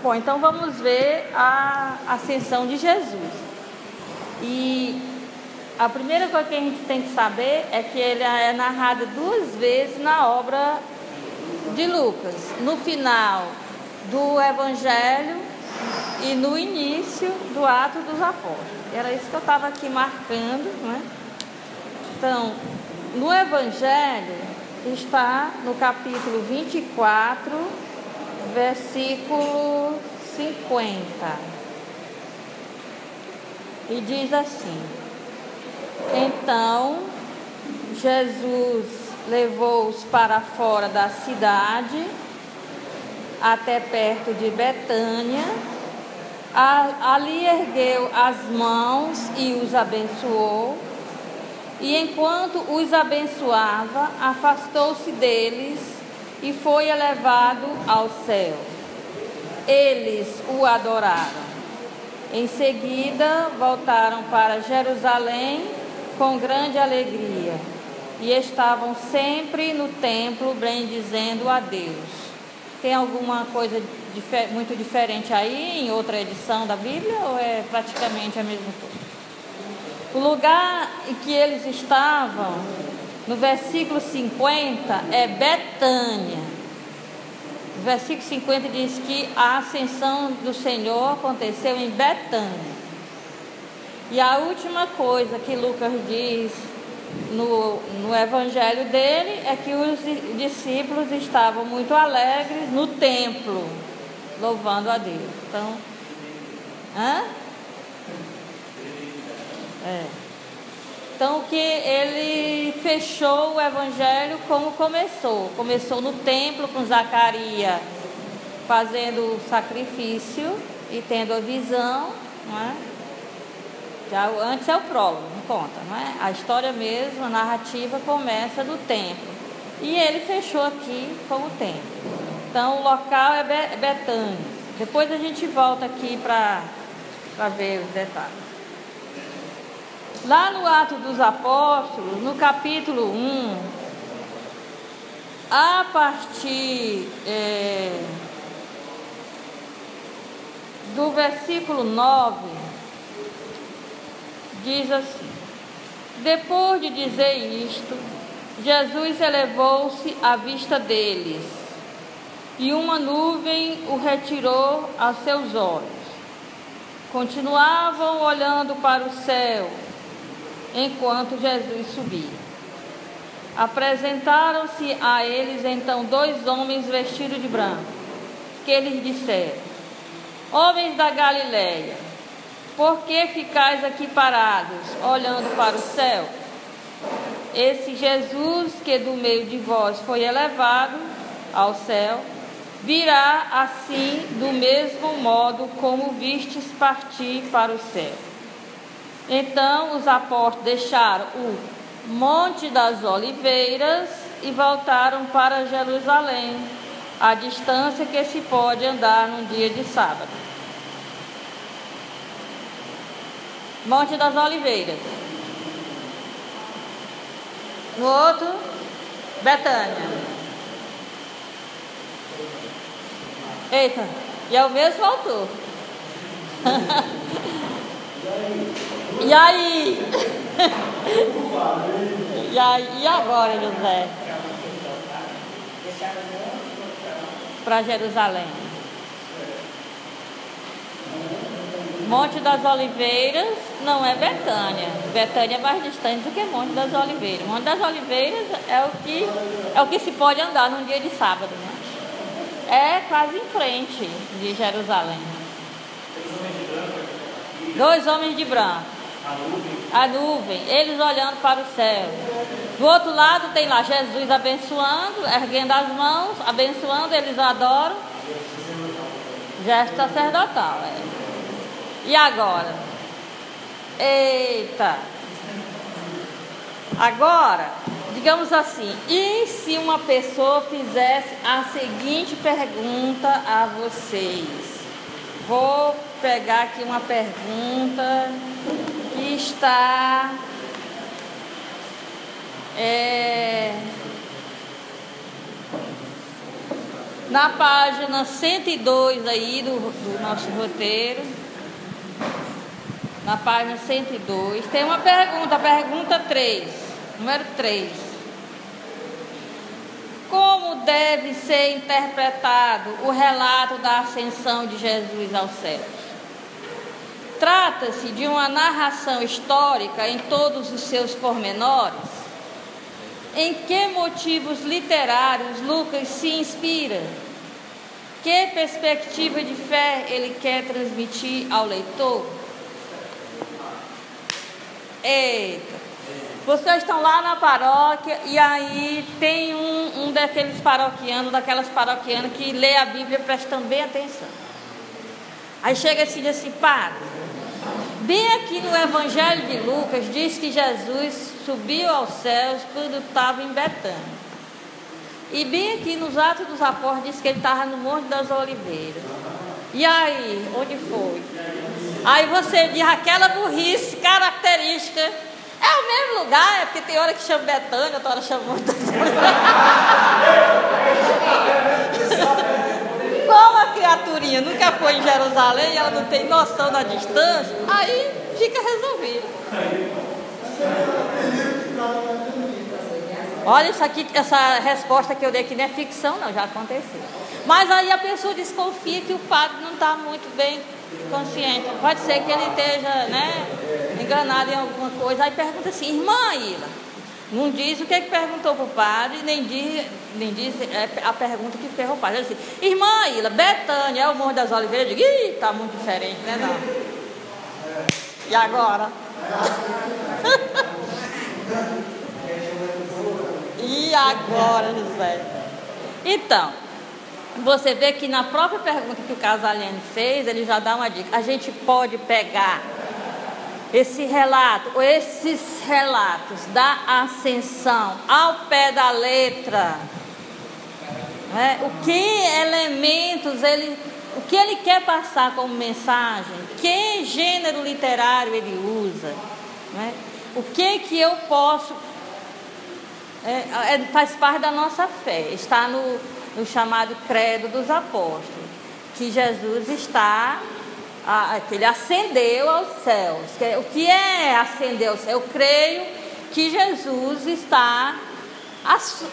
Bom, então vamos ver a ascensão de Jesus. E a primeira coisa que a gente tem que saber é que ele é narrado 2 vezes na obra de Lucas, no final do Evangelho e no início do Ato dos Apóstolos. Era isso que eu estava aqui marcando, né? Então, no Evangelho está no capítulo 24, versículo 50. E diz assim: então Jesus levou-os para fora da cidade, até perto de Betânia. Ali ergueu as mãos e os abençoou. E enquanto os abençoava, afastou-se deles e foi elevado ao céu. Eles o adoraram. Em seguida, voltaram para Jerusalém com grande alegria e estavam sempre no templo bendizendo a Deus. Tem alguma coisa muito diferente aí em outra edição da Bíblia ou é praticamente a mesma coisa? O lugar em que eles estavam, no versículo 50, é Betânia. O versículo 50 diz que a ascensão do Senhor aconteceu em Betânia. E a última coisa que Lucas diz no evangelho dele é que os discípulos estavam muito alegres no templo, louvando a Deus. Então, Então que ele fechou o evangelho como começou. Começou no templo com Zacarias fazendo o sacrifício e tendo a visão, não é? Já antes é o prólogo, não conta, não é? A história mesmo, a narrativa começa do templo. E ele fechou aqui como templo. Então o local é Betânia. Depois a gente volta aqui para ver os detalhes. Lá no Ato dos Apóstolos, no capítulo 1, a partir do versículo 9, diz assim: depois de dizer isto, Jesus elevou-se à vista deles, e uma nuvem o retirou aos seus olhos. Continuavam olhando para o céu, enquanto Jesus subia. Apresentaram-se a eles então 2 homens vestidos de branco, que lhes disseram: homens da Galileia, por que ficais aqui parados, olhando para o céu? Esse Jesus que do meio de vós foi elevado ao céu, virá assim do mesmo modo como vistes partir para o céu. Então os apóstolos deixaram o Monte das Oliveiras e voltaram para Jerusalém, a distância que se pode andar num dia de sábado. Monte das Oliveiras. No outro, Betânia. Eita, e é o mesmo autor. E aí? E agora, José? Para Jerusalém. Monte das Oliveiras não é Betânia. Betânia é mais distante do que Monte das Oliveiras. Monte das Oliveiras é o que se pode andar num dia de sábado, né? É quase em frente de Jerusalém. 2 homens de branco. A nuvem, eles olhando para o céu. Do outro lado tem lá Jesus abençoando, erguendo as mãos, abençoando, eles adoram. Gesto sacerdotal, E agora? Eita! Agora, digamos assim, e se uma pessoa fizesse a seguinte pergunta a vocês? Vou pegar aqui uma pergunta que está Na página 102 aí do nosso roteiro, na página 102, tem uma pergunta, a pergunta 3, número 3. Como deve ser interpretado o relato da ascensão de Jesus aos céus? Trata-se de uma narração histórica em todos os seus pormenores? Em que motivos literários Lucas se inspira? Que perspectiva de fé ele quer transmitir ao leitor? Eita! Vocês estão lá na paróquia e aí tem um daqueles paroquianos, daquelas paroquianas que lê a Bíblia prestando bem atenção. Aí chega assim e diz assim: padre, bem aqui no Evangelho de Lucas diz que Jesus subiu aos céus quando estava em Betânia. E bem aqui nos Atos dos Apóstolos diz que ele estava no Monte das Oliveiras. E aí, onde foi? Aí você diz aquela burrice característica. É o mesmo lugar, é porque tem hora que chama Betânia, outra hora chama Monte das Oliveiras. Como a criaturinha nunca foi em Jerusalém e ela não tem noção da distância, aí fica resolvido. Olha, isso aqui, essa resposta que eu dei aqui não é ficção, não, já aconteceu. Mas aí a pessoa desconfia que o padre não está muito bem consciente. Pode ser que ele esteja, enganado em alguma coisa. Aí pergunta assim: irmã Ila, não diz o que perguntou para o padre, nem diz a pergunta que fez o padre. Ele disse: irmã Ila, Betânia é o Monte das Oliveiras? Eu digo: ih, está muito diferente, né? Não. E agora? E agora, José? Então, você vê que na própria pergunta que o Casaliani fez, ele já dá uma dica. A gente pode pegar esse relato, ou esses relatos da ascensão ao pé da letra, o que elementos o que ele quer passar como mensagem, que gênero literário ele usa, o que eu posso, faz parte da nossa fé, está no chamado Credo dos Apóstolos, que Jesus está, que ele ascendeu aos céus. O que é ascender aos céus? Eu creio que Jesus está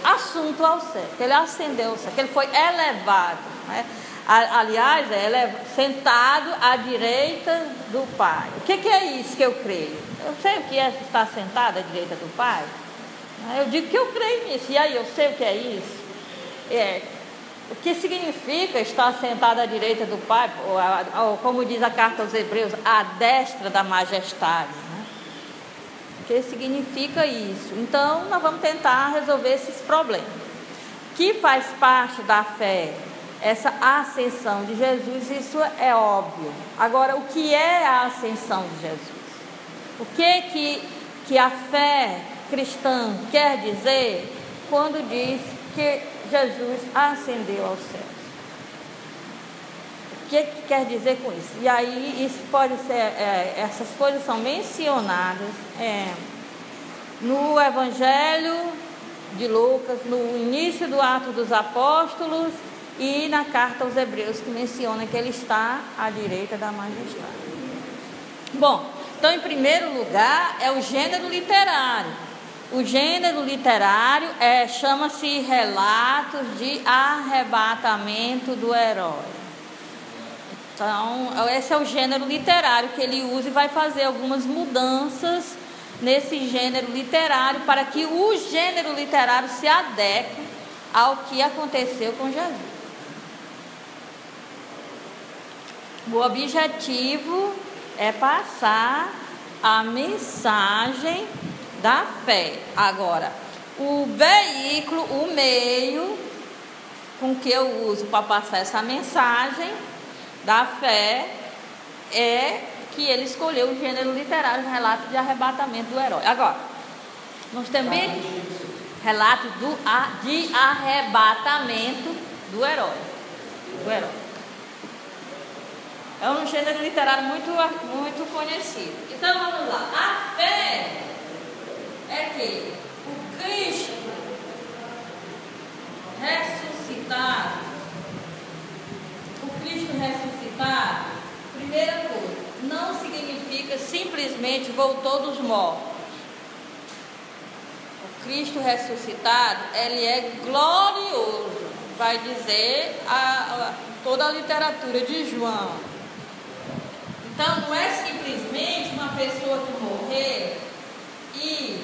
assunto ao céu, que ele ascendeu ao céu, que ele foi elevado, aliás, sentado à direita do Pai. O que é isso que eu creio? Eu sei o que é estar sentado à direita do Pai. Eu digo que eu creio nisso. E aí, eu sei o que é isso? O que significa estar sentado à direita do Pai, ou como diz a carta aos Hebreus, à destra da majestade, O que significa isso? Então, nós vamos tentar resolver esses problemas. Que faz parte da fé, essa ascensão de Jesus, isso é óbvio. Agora, o que é a ascensão de Jesus? O que a fé cristã quer dizer quando diz que Jesus ascendeu aos céus? O que quer dizer com isso? E aí isso pode ser, essas coisas são mencionadas no Evangelho de Lucas, no início do Ato dos Apóstolos e na carta aos Hebreus, que menciona que ele está à direita da majestade. Bom, então em primeiro lugar é o gênero literário. O gênero literário chama-se relatos de arrebatamento do herói. Então, esse é o gênero literário que ele usa e vai fazer algumas mudanças nesse gênero literário para que o gênero literário se adeque ao que aconteceu com Jesus. O objetivo é passar a mensagem da fé. Agora, o veículo, o meio com que eu uso para passar essa mensagem da fé é que ele escolheu o gênero literário, relato de arrebatamento do herói. Agora, nós também relato de arrebatamento do herói. É um gênero literário muito conhecido. Então vamos lá. A fé é que o Cristo ressuscitado significa simplesmente voltou dos mortos. O Cristo ressuscitado, ele é glorioso, vai dizer toda a literatura de João. Então, não é simplesmente uma pessoa que morreu e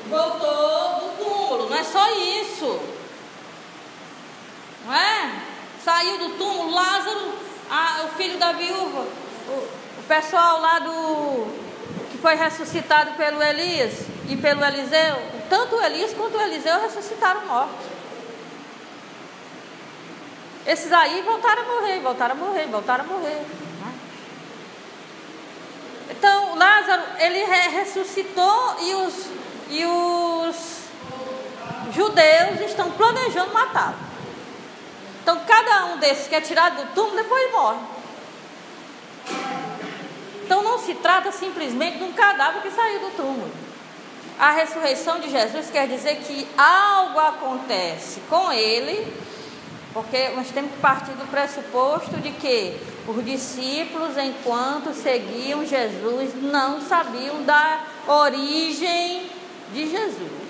voltou do túmulo, não é só isso. Não é? Saiu do túmulo, Lázaro, o filho da viúva, o pessoal lá que foi ressuscitado pelo Elias e pelo Eliseu, tanto o Elias quanto o Eliseu ressuscitaram mortos. Esses aí voltaram a morrer. Então, Lázaro, ele ressuscitou e os judeus estão planejando matá-lo. Então, cada um desses que é tirado do túmulo, depois morre. Então, não se trata simplesmente de um cadáver que saiu do túmulo. A ressurreição de Jesus quer dizer que algo acontece com ele, porque nós temos que partir do pressuposto de que os discípulos, enquanto seguiam Jesus, não sabiam da origem de Jesus.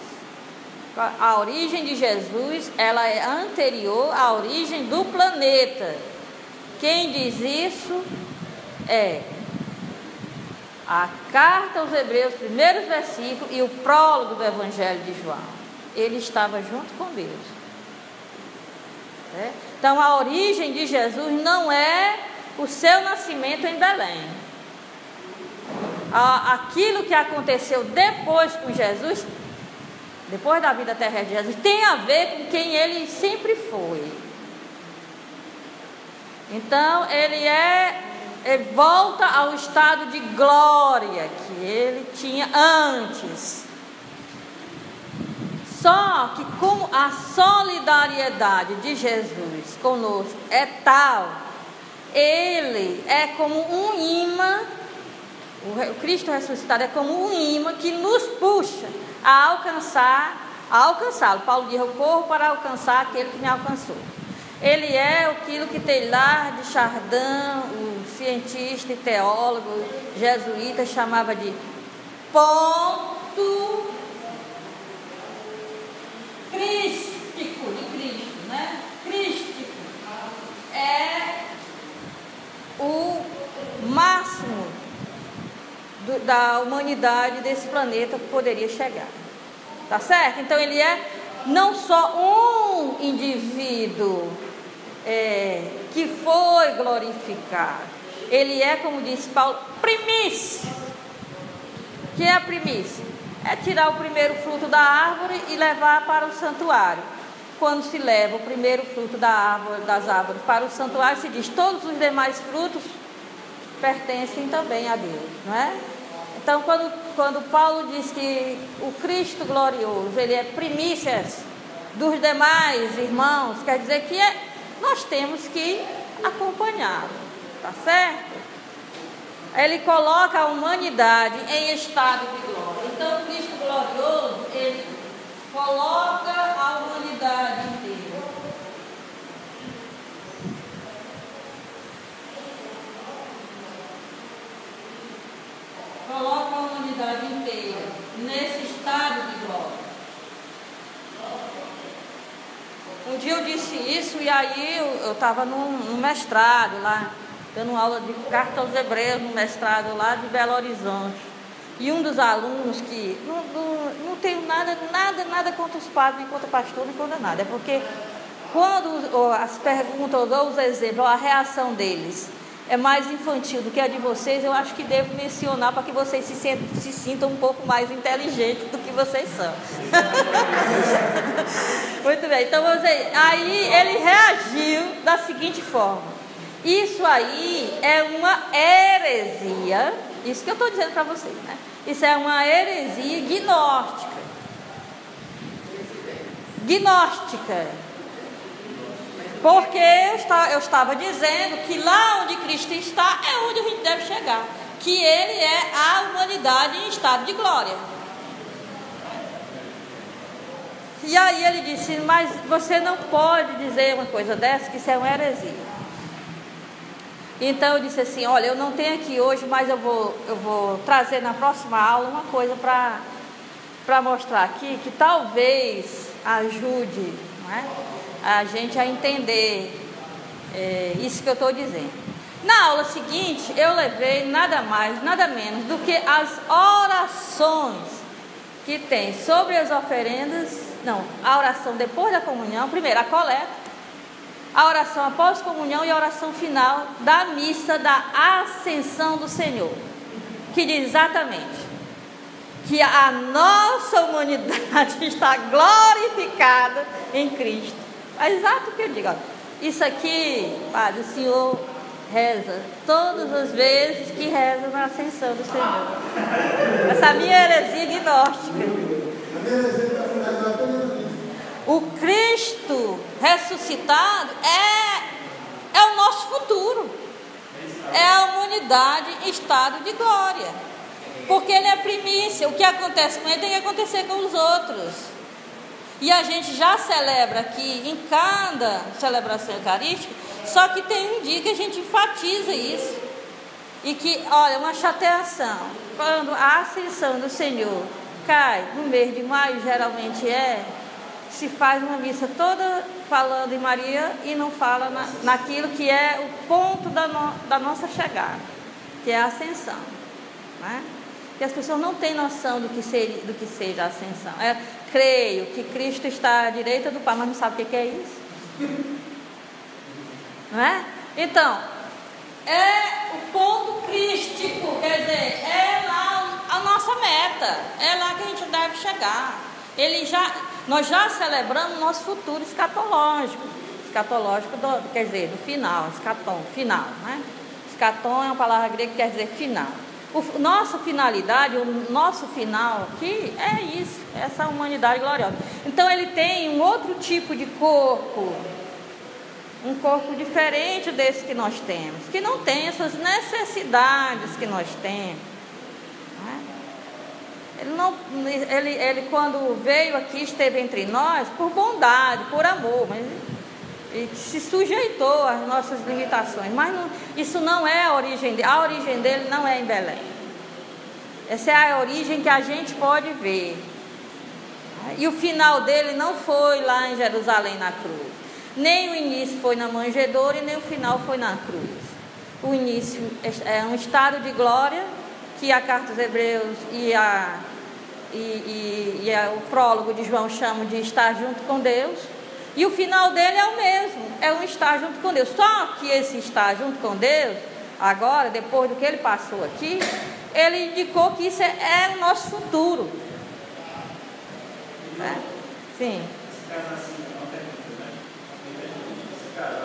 A origem de Jesus, ela é anterior à origem do planeta. Quem diz isso é a carta aos Hebreus, primeiros versículos, e o prólogo do Evangelho de João. Ele estava junto com Deus. Então, a origem de Jesus não é o seu nascimento em Belém. Aquilo que aconteceu depois com Jesus, depois da vida terrestre de Jesus, tem a ver com quem ele sempre foi. Então, ele volta ao estado de glória que ele tinha antes. Só que como a solidariedade de Jesus conosco é tal, ele é como um imã, o Cristo ressuscitado é como um imã que nos puxa a alcançá-lo. Paulo diz: eu corro para alcançar aquele que me alcançou. Ele é aquilo que Teilhard de Chardin, o cientista e teólogo jesuíta, chamava de ponto crístico de Cristo, né? Crístico é o máximo da humanidade desse planeta que poderia chegar. Tá certo? Então ele é não só um indivíduo que foi glorificado, ele é, como disse Paulo, primícia. O que é a primícia? É tirar o primeiro fruto da árvore e levar para o santuário. Quando se leva o primeiro fruto das árvores para o santuário, se diz: todos os demais frutos pertencem também a Deus, não é? Então, quando Paulo diz que o Cristo glorioso, ele é primícias dos demais irmãos, quer dizer que nós temos que acompanhá-lo, tá certo? Ele coloca a humanidade em estado de glória. Então, o Cristo glorioso, ele coloca a humanidade inteira. Coloca a humanidade inteira nesse estado de glória. Um dia eu disse isso e aí eu estava no mestrado lá, dando aula de carta aos Hebreus no mestrado lá de Belo Horizonte. E um dos alunos que não tenho nada contra os padres, nem contra o pastor, nem contra nada. É porque quando as perguntas ou os exemplos, ou a reação deles é mais infantil do que a de vocês, eu acho que devo mencionar para que vocês se sintam um pouco mais inteligentes do que vocês são. Muito bem, então aí ele reagiu da seguinte forma: isso aí é uma heresia, isso que eu estou dizendo para vocês, né? Isso é uma heresia gnóstica. Porque eu estava dizendo que lá onde Cristo está é onde a gente deve chegar, que ele é a humanidade em estado de glória. E aí ele disse: mas você não pode dizer uma coisa dessa, que isso é uma heresia. Então eu disse assim, olha, eu não tenho aqui hoje, mas eu vou trazer na próxima aula uma coisa para mostrar aqui, que talvez ajude, não é, a gente a entender isso que eu estou dizendo. Na aula seguinte, eu levei nada mais, nada menos do que as orações que tem sobre as oferendas, a oração depois da comunhão, primeiro a coleta, a oração após comunhão e a oração final da missa da Ascensão do Senhor, que diz exatamente que a nossa humanidade está glorificada em Cristo. É exato o que eu digo. Isso aqui, Padre, o Senhor reza todas as vezes que reza na Ascensão do Senhor. Essa minha heresia gnóstica. O Cristo ressuscitado é o nosso futuro. É a humanidade em estado de glória. Porque ele é primícia. O que acontece com ele tem que acontecer com os outros. E a gente já celebra aqui em cada celebração eucarística, só que tem um dia que a gente enfatiza isso. E que, olha, uma chateação. Quando a Ascensão do Senhor cai no mês de maio, geralmente se faz uma missa toda falando em Maria e não fala naquilo que é o ponto da nossa chegada, que é a ascensão, né? E as pessoas não têm noção do que seja a ascensão. Creio que Cristo está à direita do Pai, mas não sabe o que é isso, não é? Então, é o ponto crístico, quer dizer, é lá a nossa meta, é lá que a gente deve chegar. Nós já celebramos nosso futuro escatológico, quer dizer, do final, escatom, final, né? Escatom é uma palavra grega que quer dizer final. Nossa finalidade, o nosso final aqui é isso, essa humanidade gloriosa. Então ele tem um outro tipo de corpo, um corpo diferente desse que nós temos, que não tem essas necessidades que nós temos. Ele quando veio aqui, esteve entre nós por bondade, por amor, mas ele se sujeitou às nossas limitações. Mas isso não é a origem dele. A origem dele não é em Belém. Essa é a origem que a gente pode ver. E o final dele não foi lá em Jerusalém na cruz. Nem o início foi na manjedoura e nem o final foi na cruz. O início é um estado de glória que a carta aos Hebreus e o prólogo de João chamam de estar junto com Deus. E o final dele é o mesmo, é um estar junto com Deus. Só que esse estar junto com Deus, agora, depois do que ele passou aqui, ele indicou que isso é o nosso futuro. Sim. Esse caso assim, é uma pergunta, né? Esse caso,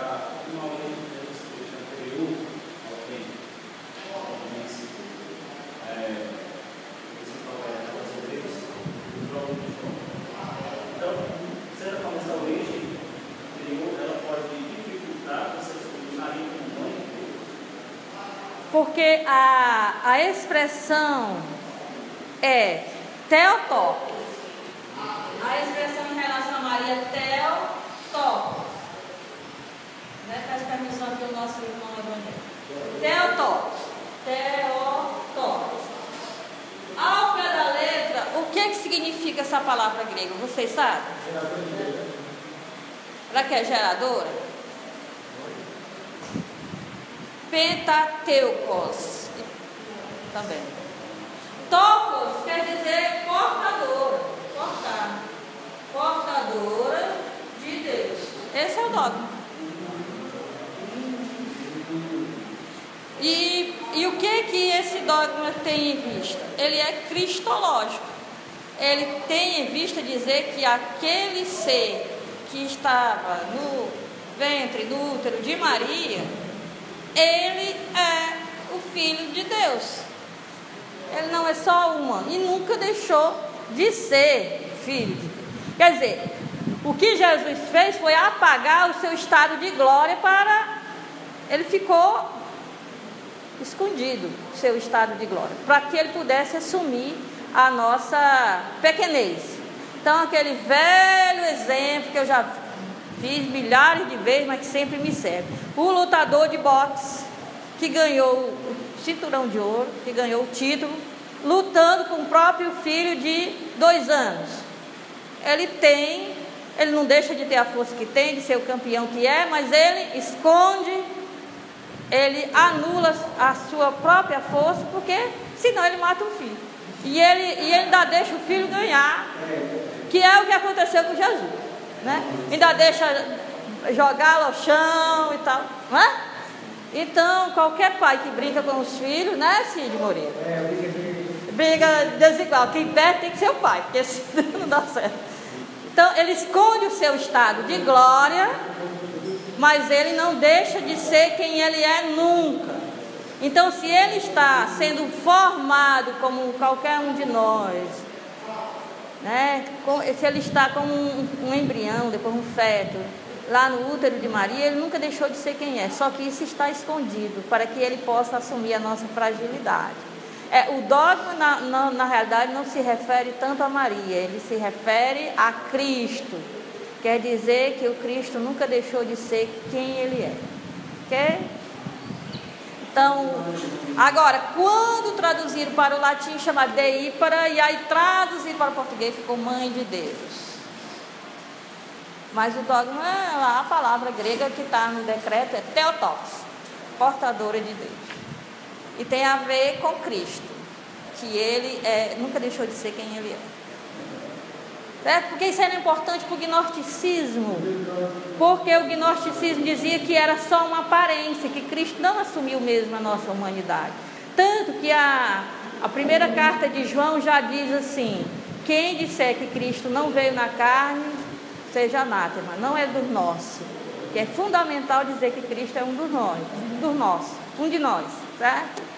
uma origem de Jesus Cristo anterior ao tempo, você falou aquelas Hebreus, o próprio de João. Então, de certa forma, essa origem anterior, ela pode dificultar você descobrir Maria como mãe de Deus? Porque a expressão é Theotokos. A expressão em relação a Maria, Theotokos. Peço permissão aqui ao nosso irmão evangélico. Theotokos. Ao pé da letra, o que significa essa palavra grega? Vocês sabem? Ela que é geradora? Pentateucos. Também. Tokos quer dizer portadora. Portadora de Deus. Esse é o dogma. E o que esse dogma tem em vista? Ele é cristológico. Ele tem em vista dizer que aquele ser que estava no ventre, no útero de Maria, ele é o Filho de Deus. Ele não é só humano e nunca deixou de ser Filho de Deus. Quer dizer, o que Jesus fez foi apagar o seu estado de glória ele ficou escondido, seu estado de glória, para que ele pudesse assumir a nossa pequenez. Então, aquele velho exemplo que eu já fiz milhares de vezes, mas que sempre me serve. O lutador de boxe, que ganhou o cinturão de ouro, que ganhou o título, lutando com o próprio filho de 2 anos. Ele não deixa de ter a força que tem, de ser o campeão que é, mas ele esconde, ele anula a sua própria força, porque senão ele mata o filho. E ele ainda deixa o filho ganhar, que é o que aconteceu com Jesus, né? Ainda deixa jogá-lo ao chão e tal, não é? Então, qualquer pai que brinca com os filhos, né, Cid Moreira? Briga desigual. Quem perde tem que ser o pai, porque senão não dá certo. Então, ele esconde o seu estado de glória, mas ele não deixa de ser quem ele é nunca. Então, se ele está sendo formado como qualquer um de nós, né, se ele está como um embrião, depois um feto, lá no útero de Maria, ele nunca deixou de ser quem é, só que isso está escondido, para que ele possa assumir a nossa fragilidade. O dogma, na realidade, não se refere tanto a Maria, ele se refere a Cristo. Quer dizer que o Cristo nunca deixou de ser quem ele é. Ok? Então, agora, quando traduziram para o latim, chama Deípara, e aí traduziram para o português, ficou Mãe de Deus. Mas o dogma, a palavra grega que está no decreto é Theotokos, portadora de Deus. E tem a ver com Cristo, que ele nunca deixou de ser quem ele é. Certo? Porque isso era importante para o gnosticismo, porque o gnosticismo dizia que era só uma aparência, que Cristo não assumiu mesmo a nossa humanidade. Tanto que a primeira carta de João já diz assim: quem disser que Cristo não veio na carne, seja anátema, não é dos nossos. Que é fundamental dizer que Cristo é um de nós, certo?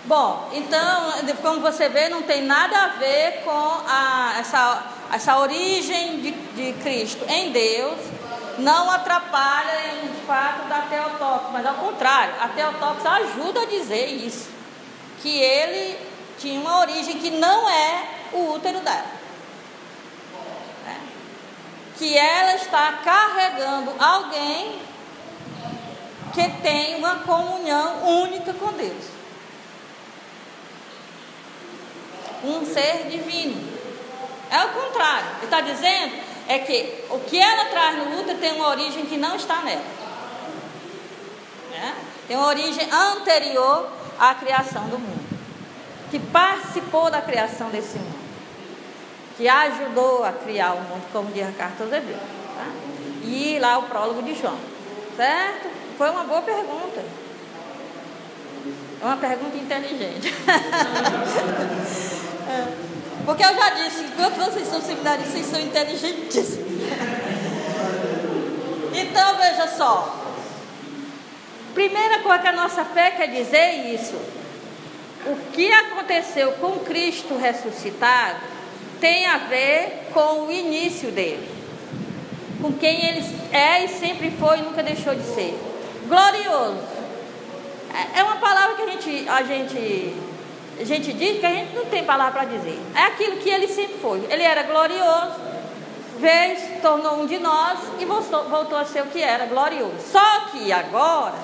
Bom, então, como você vê, não tem nada a ver com essa origem de Cristo em Deus, não atrapalha em fato da Theotokos, mas ao contrário, a Theotokos ajuda a dizer isso, que ele tinha uma origem que não é o útero dela, né? Que ela está carregando alguém que tem uma comunhão única com Deus. Um ser divino. É o contrário. Ele está dizendo que o que ela traz no útero tem uma origem que não está nela, né? Tem uma origem anterior à criação do mundo, que participou da criação desse mundo, que ajudou a criar o mundo, como diz a carta aos Hebreus, tá? E lá o prólogo de João, certo? Foi uma boa pergunta. É uma pergunta inteligente. Porque eu já disse, enquanto vocês são seminaristas, vocês são inteligentes. Então, veja só. Primeira coisa que a nossa fé quer dizer é isso. O que aconteceu com Cristo ressuscitado tem a ver com o início dele, com quem ele é e sempre foi e nunca deixou de ser. Glorioso. É uma palavra que a gente diz que a gente não tem palavra para dizer. É aquilo que ele sempre foi. Ele era glorioso, veio, se tornou um de nós e voltou a ser o que era, glorioso. Só que agora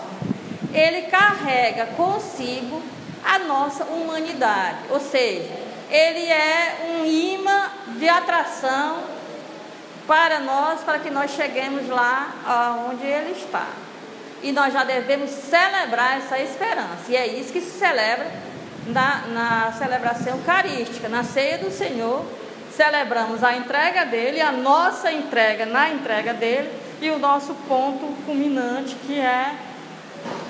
ele carrega consigo a nossa humanidade. Ou seja, ele é um imã de atração para nós, para que nós cheguemos lá onde ele está. E nós já devemos celebrar essa esperança. E é isso que se celebra na celebração eucarística. Na ceia do Senhor, celebramos a entrega dele, a nossa entrega na entrega dele, e o nosso ponto culminante, que é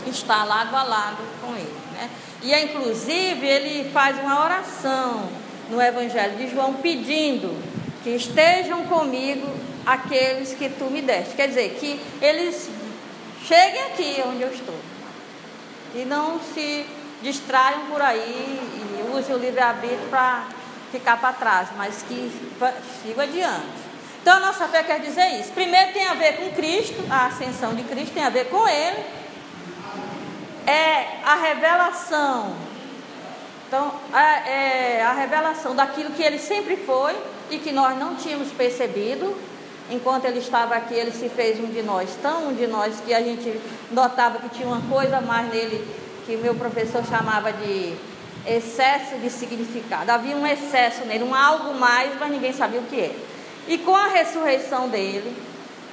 estar lado a lado com ele, né? E inclusive ele faz uma oração no Evangelho de João, pedindo que estejam comigo aqueles que tu me deste. Quer dizer, que eles cheguem aqui onde eu estou e não se distraiam por aí e usem o livre-arbítrio para ficar para trás, mas que sigam adiante. Então a nossa fé quer dizer isso. Primeiro tem a ver com Cristo, a ascensão de Cristo tem a ver com ele, é a revelação. Então é a revelação daquilo que ele sempre foi e que nós não tínhamos percebido, Enquanto ele estava aqui, ele se fez um de nós, tão um de nós, que a gente notava que tinha uma coisa a mais nele, que o meu professor chamava de excesso de significado. Havia um excesso nele, um algo mais, mas ninguém sabia o que é. E com a ressurreição dele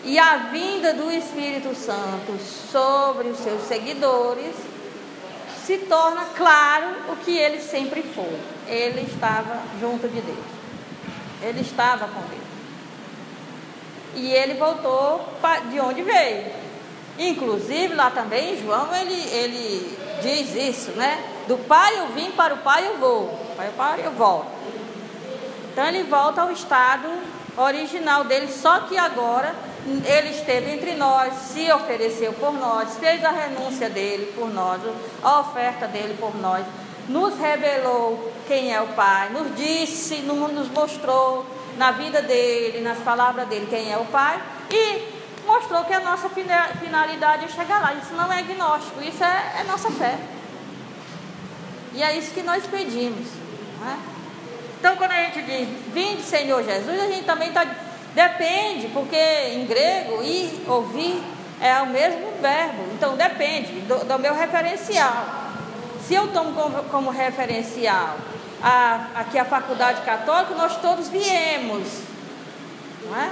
e a vinda do Espírito Santo sobre os seus seguidores, se torna claro o que ele sempre foi. Ele estava junto de Deus. Ele estava com Deus. E ele voltou de onde veio. Inclusive, lá também, João, ele diz isso, né? Do Pai eu vim, para o Pai eu vou. Para o Pai eu volto. Então, ele volta ao estado original dele, só que agora ele esteve entre nós, se ofereceu por nós, fez a renúncia dele por nós, a oferta dele por nós, nos revelou quem é o Pai, nos disse, nos mostrou na vida dele, nas palavras dele, quem é o Pai, e mostrou que a nossa finalidade é chegar lá. Isso não é agnóstico, isso é nossa fé. E é isso que nós pedimos, não é? Então, quando a gente diz, vinde Senhor Jesus, a gente também depende, porque em grego, ir, ouvir, é o mesmo verbo. Então, depende do meu referencial. Se eu tomo como referencial aqui a Faculdade Católica, nós todos viemos, não é?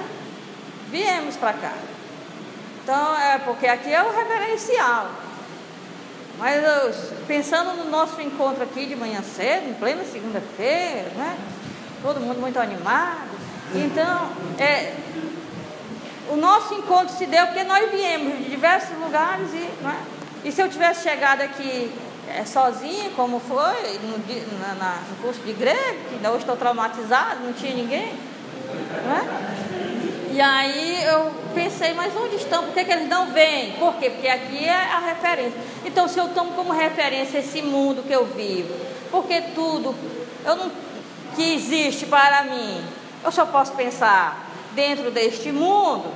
Viemos para cá. Então, porque aqui é o referencial. Mas pensando no nosso encontro aqui de manhã cedo, em plena segunda-feira, né? Todo mundo muito animado. Então, o nosso encontro se deu porque nós viemos de diversos lugares e se eu tivesse chegado aqui sozinha, como foi no curso de grego, que ainda hoje estou traumatizado, não tinha ninguém, né? E aí eu pensei, mas onde estão? Por que eles não vêm? Por quê? Porque aqui é a referência. Então, se eu tomo como referência esse mundo que eu vivo, porque tudo que existe para mim, eu só posso pensar dentro deste mundo,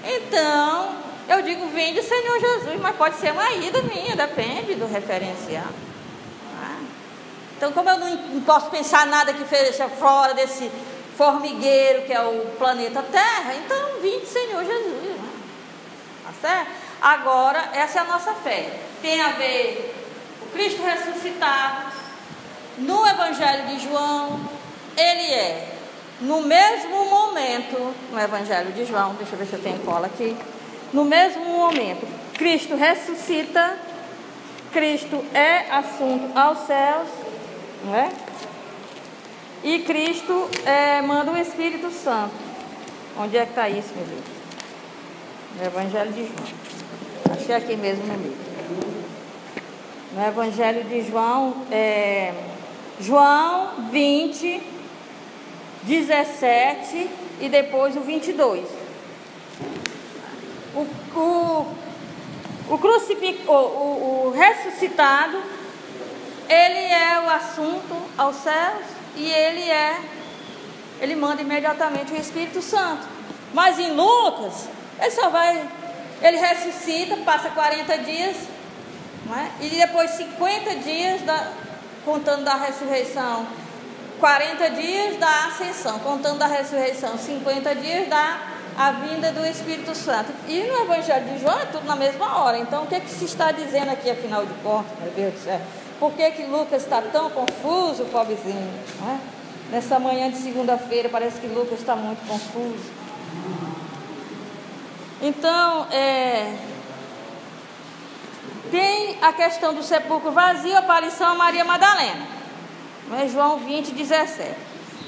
então eu digo, vinde Senhor Jesus, mas pode ser uma ida minha, depende do referencial. Então, como eu não posso pensar nada que seja fora desse formigueiro que é o planeta Terra, então vinde Senhor Jesus, né? Tá certo? Agora, essa é a nossa fé. Tem a ver o Cristo ressuscitado. No Evangelho de João, ele é no mesmo momento, no Evangelho de João, deixa eu ver se eu tenho cola aqui. No mesmo momento, Cristo ressuscita, Cristo é assunto aos céus, não é? E Cristo manda o Espírito Santo. Onde é que está isso, meu Deus? No Evangelho de João. Achei aqui mesmo no meio. No Evangelho de João, João 20, 17 e depois o 22. O ressuscitado, ele é o assunto aos céus. E ele manda imediatamente o Espírito Santo. Mas em Lucas, ele ressuscita, passa 40 dias, não é? E depois 50 dias, contando da ressurreição, 40 dias da ascensão, contando da ressurreição, 50 dias da a vinda do Espírito Santo. E no Evangelho de João é tudo na mesma hora. Então, o que se está dizendo aqui, afinal de contas, meu Deus do céu? Por que Lucas está tão confuso, pobrezinho? Não é? Nessa manhã de segunda-feira, parece que Lucas está muito confuso. Então, tem a questão do sepulcro vazio, a aparição a Maria Madalena. Não, João 20, 17.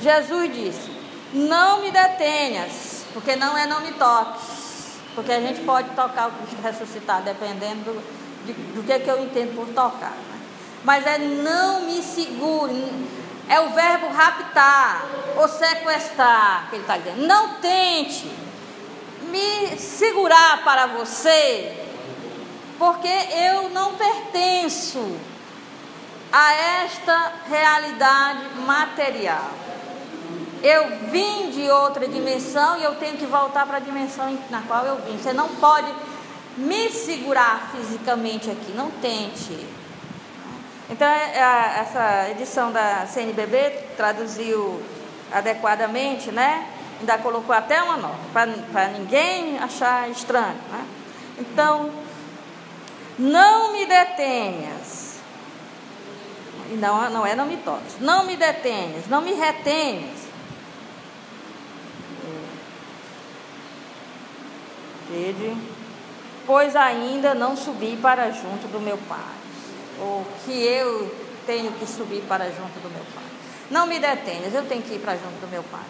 Jesus disse, não me detenhas, porque não me toques. Porque a gente pode tocar o Cristo ressuscitado, dependendo do que eu entendo por tocar. Mas não me segure, é o verbo raptar ou sequestrar que ele está dizendo. Não tente me segurar para você, porque eu não pertenço a esta realidade material. Eu vim de outra dimensão e eu tenho que voltar para a dimensão na qual eu vim. Você não pode me segurar fisicamente aqui, não tente. Então, essa edição da CNBB traduziu adequadamente, né? Ainda colocou até uma nota, para ninguém achar estranho, né? Então, não me detenhas. Não me toques. Não me detenhas, não me retenhas. Pois ainda não subi para junto do meu Pai. Ou que eu tenho que subir para junto do meu Pai. Não me detenhas, eu tenho que ir para junto do meu Pai.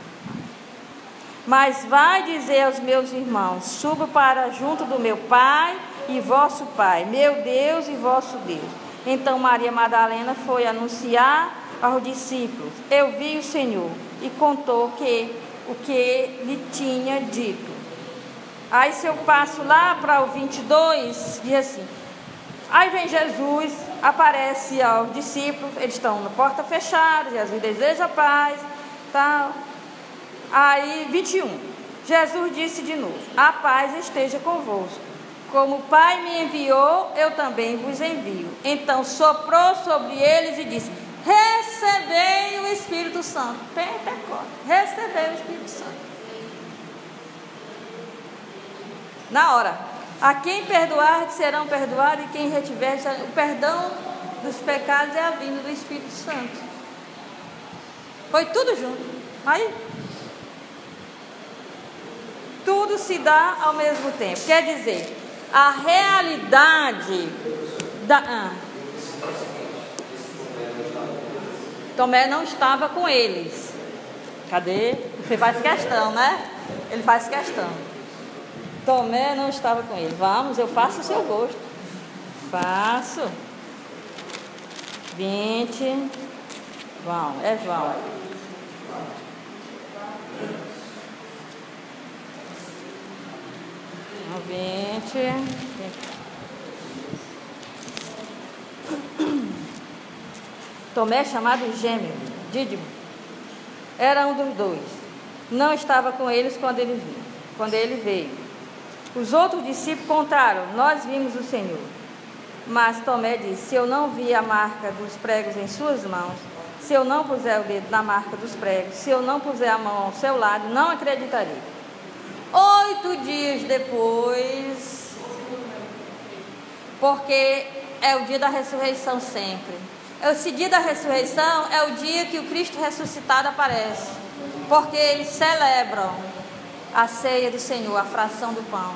Mas vai dizer aos meus irmãos: subo para junto do meu Pai e vosso Pai, meu Deus e vosso Deus. Então Maria Madalena foi anunciar aos discípulos: eu vi o Senhor, e contou o que lhe tinha dito. Aí se eu passo lá para o 22, diz assim: aí vem Jesus, aparece aos discípulos, eles estão na porta fechada, Jesus deseja paz, tal. Aí 21, Jesus disse de novo: a paz esteja convosco. Como o Pai me enviou, eu também vos envio. Então soprou sobre eles e disse: recebei o Espírito Santo. Pentecostes, recebei o Espírito Santo. Na hora, a quem perdoar serão perdoados, e quem retiver, o perdão dos pecados é a vinda do Espírito Santo. Foi tudo junto. Aí, tudo se dá ao mesmo tempo. Quer dizer, a realidade da... Tomé não estava com eles. Cadê? Você faz questão, né? Ele faz questão. Tomé não estava com ele. Vamos, eu faço o seu gosto. Faço. 20. João, é João. No 20. Tomé, chamado Gêmeo, Dídimo, era um dos dois. Não estava com eles quando ele veio. Os outros discípulos contaram: nós vimos o Senhor. Mas Tomé disse: se eu não vi a marca dos pregos em suas mãos, se eu não puser o dedo na marca dos pregos, se eu não puser a mão ao seu lado, não acreditarei. 8 dias depois, porque é o dia da ressurreição sempre. Esse dia da ressurreição é o dia que o Cristo ressuscitado aparece, porque eles celebram a ceia do Senhor, a fração do pão.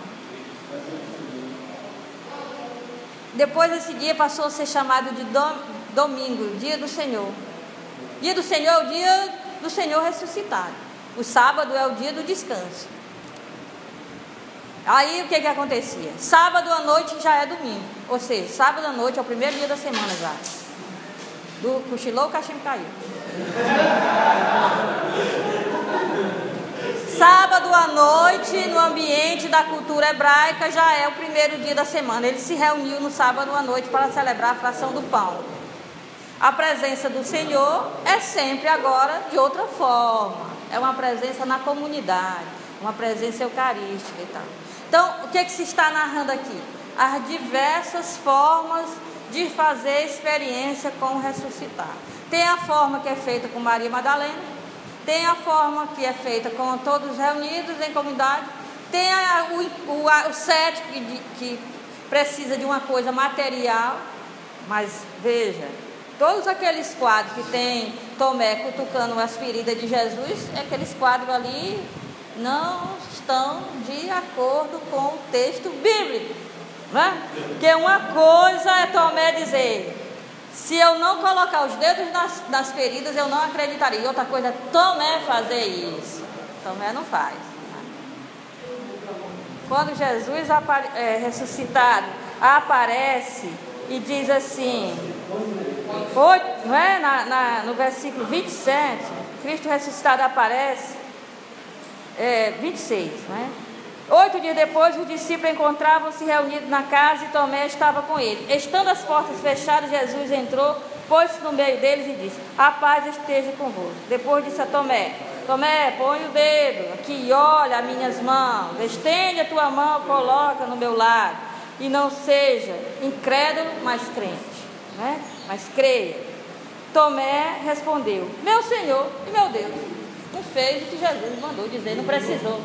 Depois esse dia passou a ser chamado de domingo, dia do Senhor. Dia do Senhor é o dia do Senhor ressuscitado. O sábado é o dia do descanso. Aí o que acontecia? Sábado à noite já é domingo. Ou seja, sábado à noite é o primeiro dia da semana já. Do cochilou, o cachimbo caiu. Sábado à noite, no ambiente da cultura hebraica, já é o primeiro dia da semana. Ele se reuniu no sábado à noite para celebrar a fração do pão. A presença do Senhor é sempre agora de outra forma. É uma presença na comunidade, uma presença eucarística e tal. Então, o que se está narrando aqui? As diversas formas de fazer experiência com o ressuscitar. Tem a forma que é feita com Maria Madalena, tem a forma que é feita com todos reunidos em comunidade, tem o cético que precisa de uma coisa material, mas veja, todos aqueles quadros que tem Tomé cutucando as feridas de Jesus, aqueles quadros ali não estão de acordo com o texto bíblico, né? Porque uma coisa é Tomé dizer: se eu não colocar os dedos nas feridas, eu não acreditaria. E outra coisa é Tomé fazer isso. Tomé não faz. Quando Jesus ressuscitado aparece e diz assim, não é? No versículo 27, Cristo ressuscitado aparece, 26, não é? 8 dias depois, os discípulos encontravam-se reunidos na casa e Tomé estava com ele. Estando as portas fechadas, Jesus entrou, pôs-se no meio deles e disse: a paz esteja convosco. Depois disse a Tomé: Tomé, põe o dedo aqui e olha as minhas mãos. Estende a tua mão, coloca no meu lado. E não seja incrédulo, mas crente, né? Mas creia. Tomé respondeu: meu Senhor e meu Deus. Não fez o que Jesus mandou dizer, não precisou.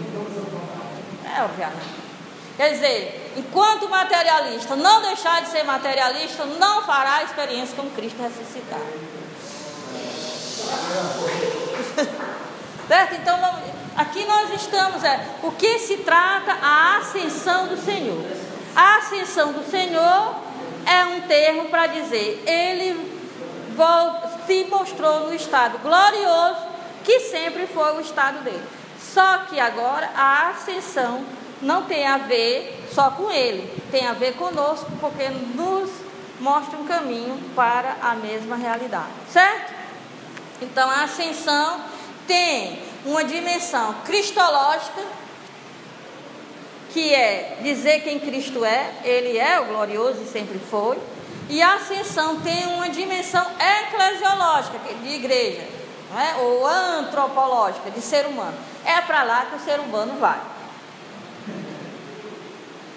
Obviamente. Quer dizer, enquanto materialista não deixar de ser materialista, não fará a experiência com Cristo ressuscitado. Certo? Então, aqui nós estamos, o que se trata a ascensão do Senhor. A ascensão do Senhor é um termo para dizer, ele se mostrou no estado glorioso, que sempre foi o estado dele. Só que agora a ascensão não tem a ver só com ele, tem a ver conosco, porque nos mostra um caminho para a mesma realidade, certo? Então a ascensão tem uma dimensão cristológica, que é dizer quem Cristo é, ele é o glorioso e sempre foi, e a ascensão tem uma dimensão eclesiológica, de igreja, não é? Ou antropológica, de ser humano. É para lá que o ser humano vai.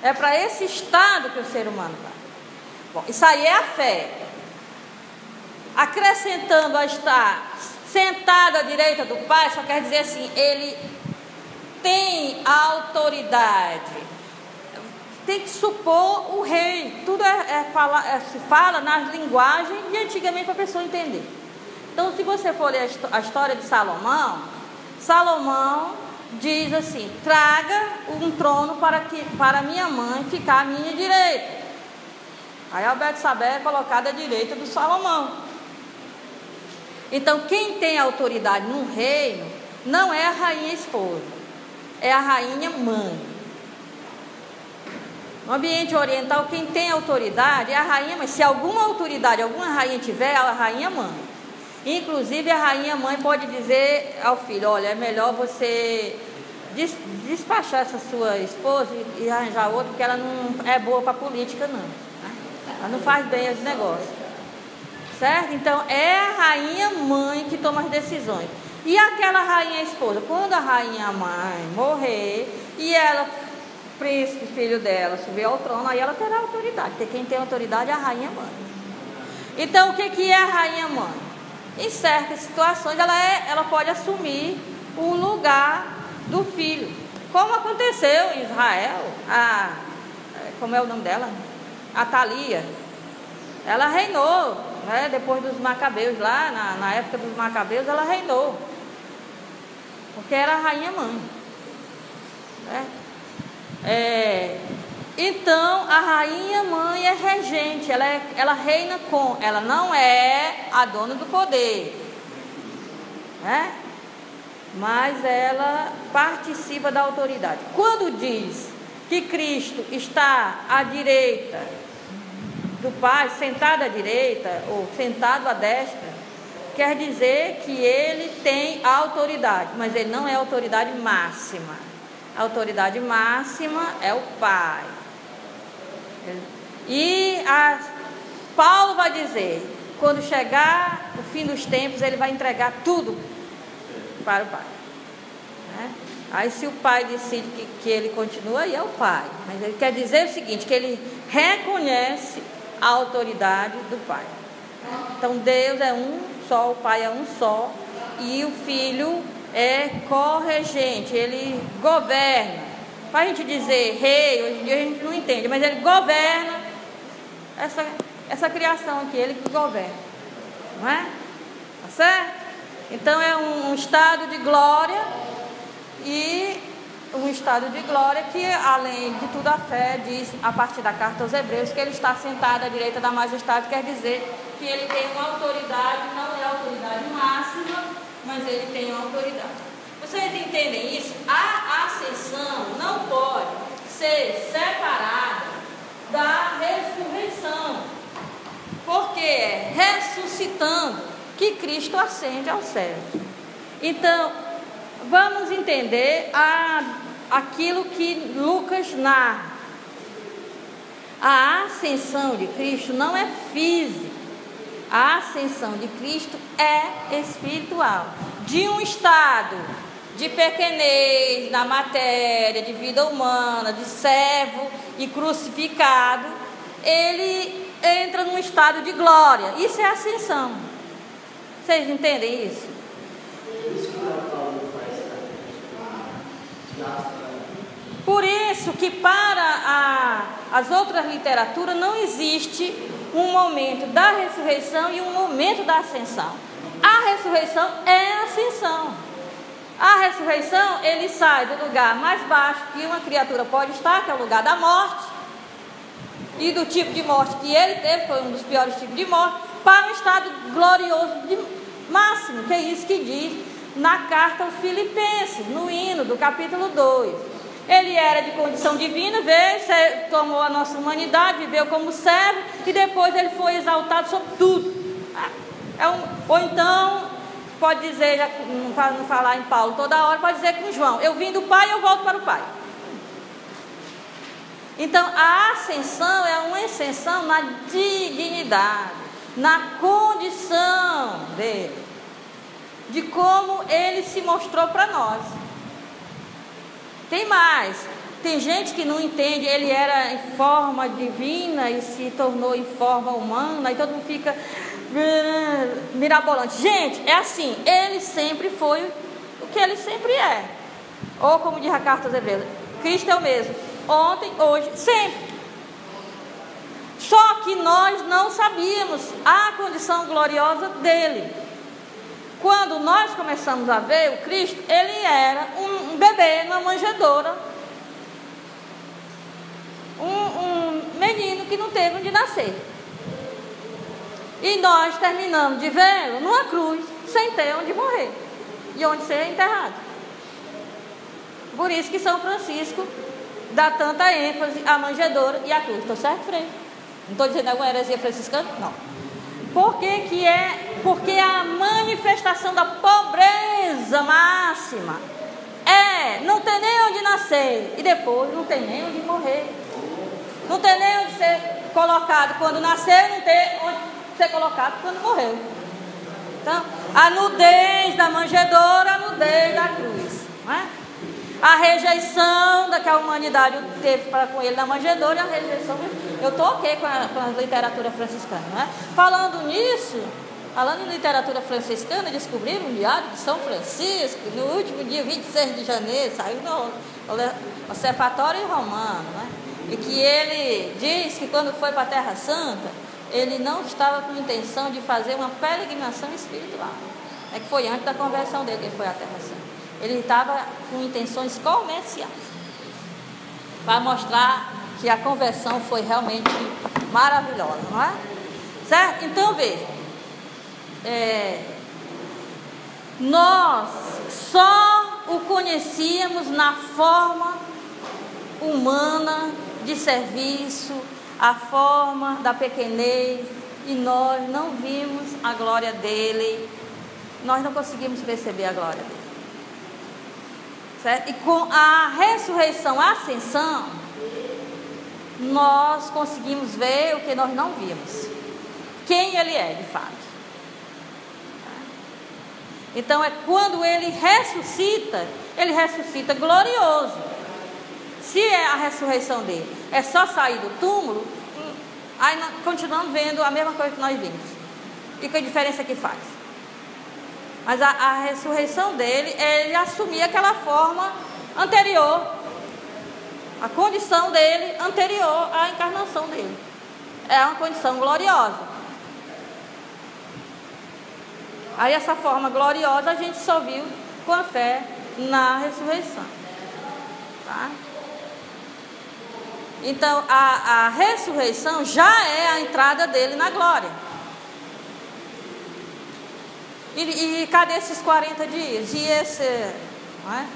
É para esse estado que o ser humano vai. Bom, isso aí é a fé. Acrescentando a estar sentado à direita do Pai, só quer dizer assim, ele tem autoridade. Tem que supor o rei. Tudo se fala nas linguagens de antigamente para a pessoa entender. Então, se você for ler a história de Salomão, Salomão diz assim: traga um trono para minha mãe ficar à minha direita. Aí a Betsabé é colocada à direita do Salomão. Então, quem tem autoridade num reino não é a rainha esposa, é a rainha mãe. No ambiente oriental, quem tem autoridade é a rainha mãe. Se alguma autoridade, alguma rainha tiver, é a rainha mãe. Inclusive, a rainha mãe pode dizer ao filho: olha, é melhor você despachar essa sua esposa e arranjar outra, porque ela não é boa para política, não. Ela não faz bem os negócios. Certo? Então, é a rainha mãe que toma as decisões. E aquela rainha esposa, quando a rainha mãe morrer e ela, príncipe, filho dela, subir ao trono, aí ela terá autoridade, porque quem tem autoridade é a rainha mãe. Então, o que é a rainha mãe? Em certas situações, ela pode assumir o lugar do filho, como aconteceu em Israel. Como é o nome dela? Atalia. Ela reinou, né, depois dos Macabeus, lá na época dos Macabeus, ela reinou, porque era a rainha mãe, né? Então a rainha mãe é regente, ela reina ela não é a dona do poder, né? Mas ela participa da autoridade. Quando diz que Cristo está à direita do Pai, sentado à direita ou sentado à destra, quer dizer que ele tem autoridade, mas ele não é autoridade máxima. A autoridade máxima é o Pai. E Paulo vai dizer, quando chegar o fim dos tempos, ele vai entregar tudo para o Pai, né? Aí se o Pai decide que ele continua, aí é o Pai. Mas ele quer dizer o seguinte, que ele reconhece a autoridade do Pai. Então Deus é um só, o Pai é um só, e o Filho é corregente, ele governa. Para a gente dizer rei, hoje em dia a gente não entende, mas ele governa essa criação aqui, ele que governa, não é? Tá certo? Então é um estado de glória, e um estado de glória que, além de tudo, a fé diz, a partir da carta aos Hebreus, que ele está sentado à direita da majestade, quer dizer que ele tem uma autoridade, não é a autoridade máxima, mas ele tem uma autoridade. Vocês entendem isso? A ascensão não pode ser separada da ressurreição, porque é ressuscitando que Cristo ascende ao céu. Então, vamos entender aquilo que Lucas narra. A ascensão de Cristo não é física. A ascensão de Cristo é espiritual. De um estado de pequenez na matéria, de vida humana, de servo e crucificado, ele entra num estado de glória. Isso é ascensão. Vocês entendem isso? Isso que o Paulo Por isso que para as outras literaturas não existe um momento da ressurreição e um momento da ascensão. A ressurreição é a ascensão. A ressurreição, ele sai do lugar mais baixo que uma criatura pode estar, que é o lugar da morte, e do tipo de morte que ele teve, foi um dos piores tipos de morte, para um estado glorioso de máximo, que é isso que diz na carta aos Filipenses, no hino do capítulo 2. Ele era de condição divina, veio, tomou a nossa humanidade, viveu como servo, e depois ele foi exaltado sobre tudo. Ou então, pode dizer, já não falar em Paulo toda hora, pode dizer com João: eu vim do Pai e eu volto para o Pai. Então, a ascensão é uma ascensão na dignidade, na condição dele, de como ele se mostrou para nós. Tem mais, tem gente que não entende, ele era em forma divina e se tornou em forma humana, e todo mundo fica mirabolante. Gente, é assim, ele sempre foi o que ele sempre é. Ou como diz a carta aos Hebreus, Cristo é o mesmo, ontem, hoje, sempre. Só que nós não sabíamos a condição gloriosa dele. Quando nós começamos a ver o Cristo, ele era um bebê numa manjedoura, um menino que não teve onde nascer. E nós terminamos de vê-lo numa cruz, sem ter onde morrer e onde ser enterrado. Por isso que São Francisco dá tanta ênfase à manjedoura e à cruz. Estou certo, Frei? Não estou dizendo alguma heresia franciscana? Não. Por que que é? Porque a manifestação da pobreza máxima não tem nem onde nascer e depois não tem nem onde morrer. Não tem nem onde ser colocado quando nasceu, não tem onde ser colocado quando morreu. Então, a nudez da manjedoura, a nudez da cruz, não é? A rejeição que a humanidade teve para com ele na manjedoura e a rejeição. Eu estou ok com a literatura franciscana, não é? Falando nisso, falando em literatura franciscana, descobriram um diário de São Francisco, no último dia 26 de janeiro, saiu no Observatório Romano, não é? E que ele diz que quando foi para a Terra Santa, ele não estava com intenção de fazer uma peregrinação espiritual. É que foi antes da conversão dele que ele foi à Terra Santa. Ele estava com intenções comerciais, para mostrar que a conversão foi realmente maravilhosa, não é? Certo? Então, veja, nós só o conhecíamos na forma humana de serviço, a forma da pequenez, e nós não vimos a glória dele, nós não conseguimos perceber a glória dele. Certo? E com a ressurreição, a ascensão, nós conseguimos ver o que nós não vimos, quem ele é de fato. Então é quando ele ressuscita glorioso. Se é a ressurreição dele é só sair do túmulo, aí nós continuamos vendo a mesma coisa que nós vimos. E que diferença que faz? Mas a ressurreição dele, ele assumia aquela forma anterior, a condição dele anterior à encarnação dele. É uma condição gloriosa. Aí essa forma gloriosa a gente só viu com a fé na ressurreição. Tá? Então a ressurreição já é a entrada dele na glória. E cadê esses 40 dias? Não é?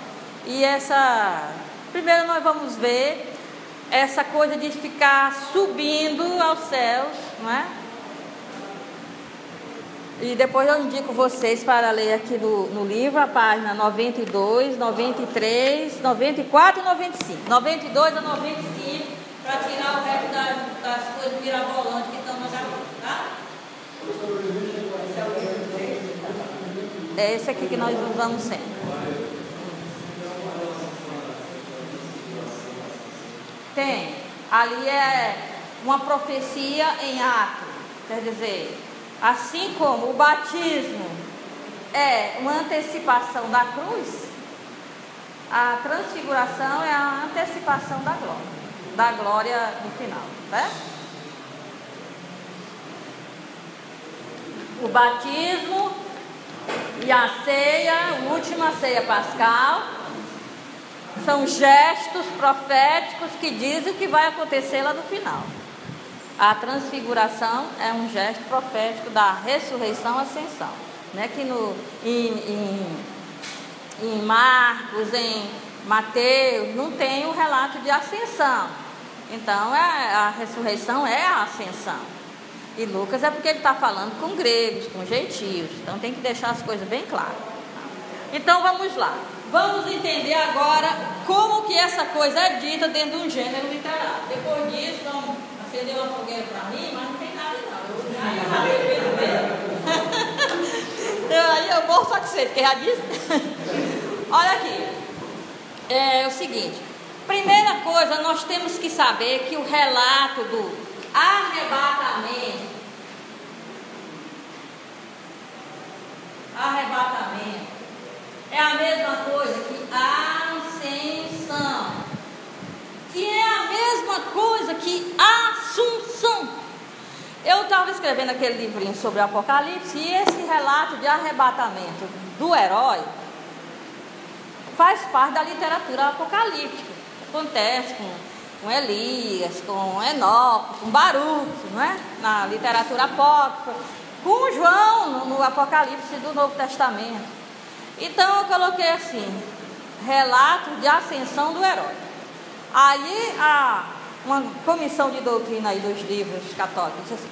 E essa... Primeiro nós vamos ver essa coisa de ficar subindo aos céus, não é? E depois eu indico vocês para ler aqui no livro, a página 92, 93, 94 e 95. 92 a 95, para tirar o resto das coisas mirabolantes que estão na garota, tá? É esse aqui que nós usamos sempre. Tem. Ali é uma profecia em ato. Quer dizer, assim como o batismo é uma antecipação da cruz, a transfiguração é a antecipação da glória no final, certo? O batismo e a ceia, a última ceia pascal, são gestos proféticos que dizem o que vai acontecer lá no final. A transfiguração é um gesto profético da ressurreição, ascensão, né? Que em Marcos, em Mateus, não tem o relato de ascensão. Então, a ressurreição é a ascensão. E Lucas é porque ele está falando com gregos, com gentios. Então, tem que deixar as coisas bem claras. Então, vamos lá. Vamos entender agora como que essa coisa é dita dentro de um gênero literário. Depois disso, vamos acender uma fogueira para mim, mas não tem nada não. Aí eu vou satisfeito, porque já disse. Olha aqui. É o seguinte. Primeira coisa, nós temos que saber que o relato do arrebatamento é a mesma coisa que ascensão, que é a mesma coisa que assunção. Eu estava escrevendo aquele livrinho sobre o Apocalipse e esse relato de arrebatamento do herói faz parte da literatura apocalíptica. Acontece com Elias, com Enoque, com Baruque, não é? Na literatura apócrifa, com João no Apocalipse do Novo Testamento. Então eu coloquei assim, relato de ascensão do herói. Aí uma comissão de doutrina aí dos livros católicos disse assim,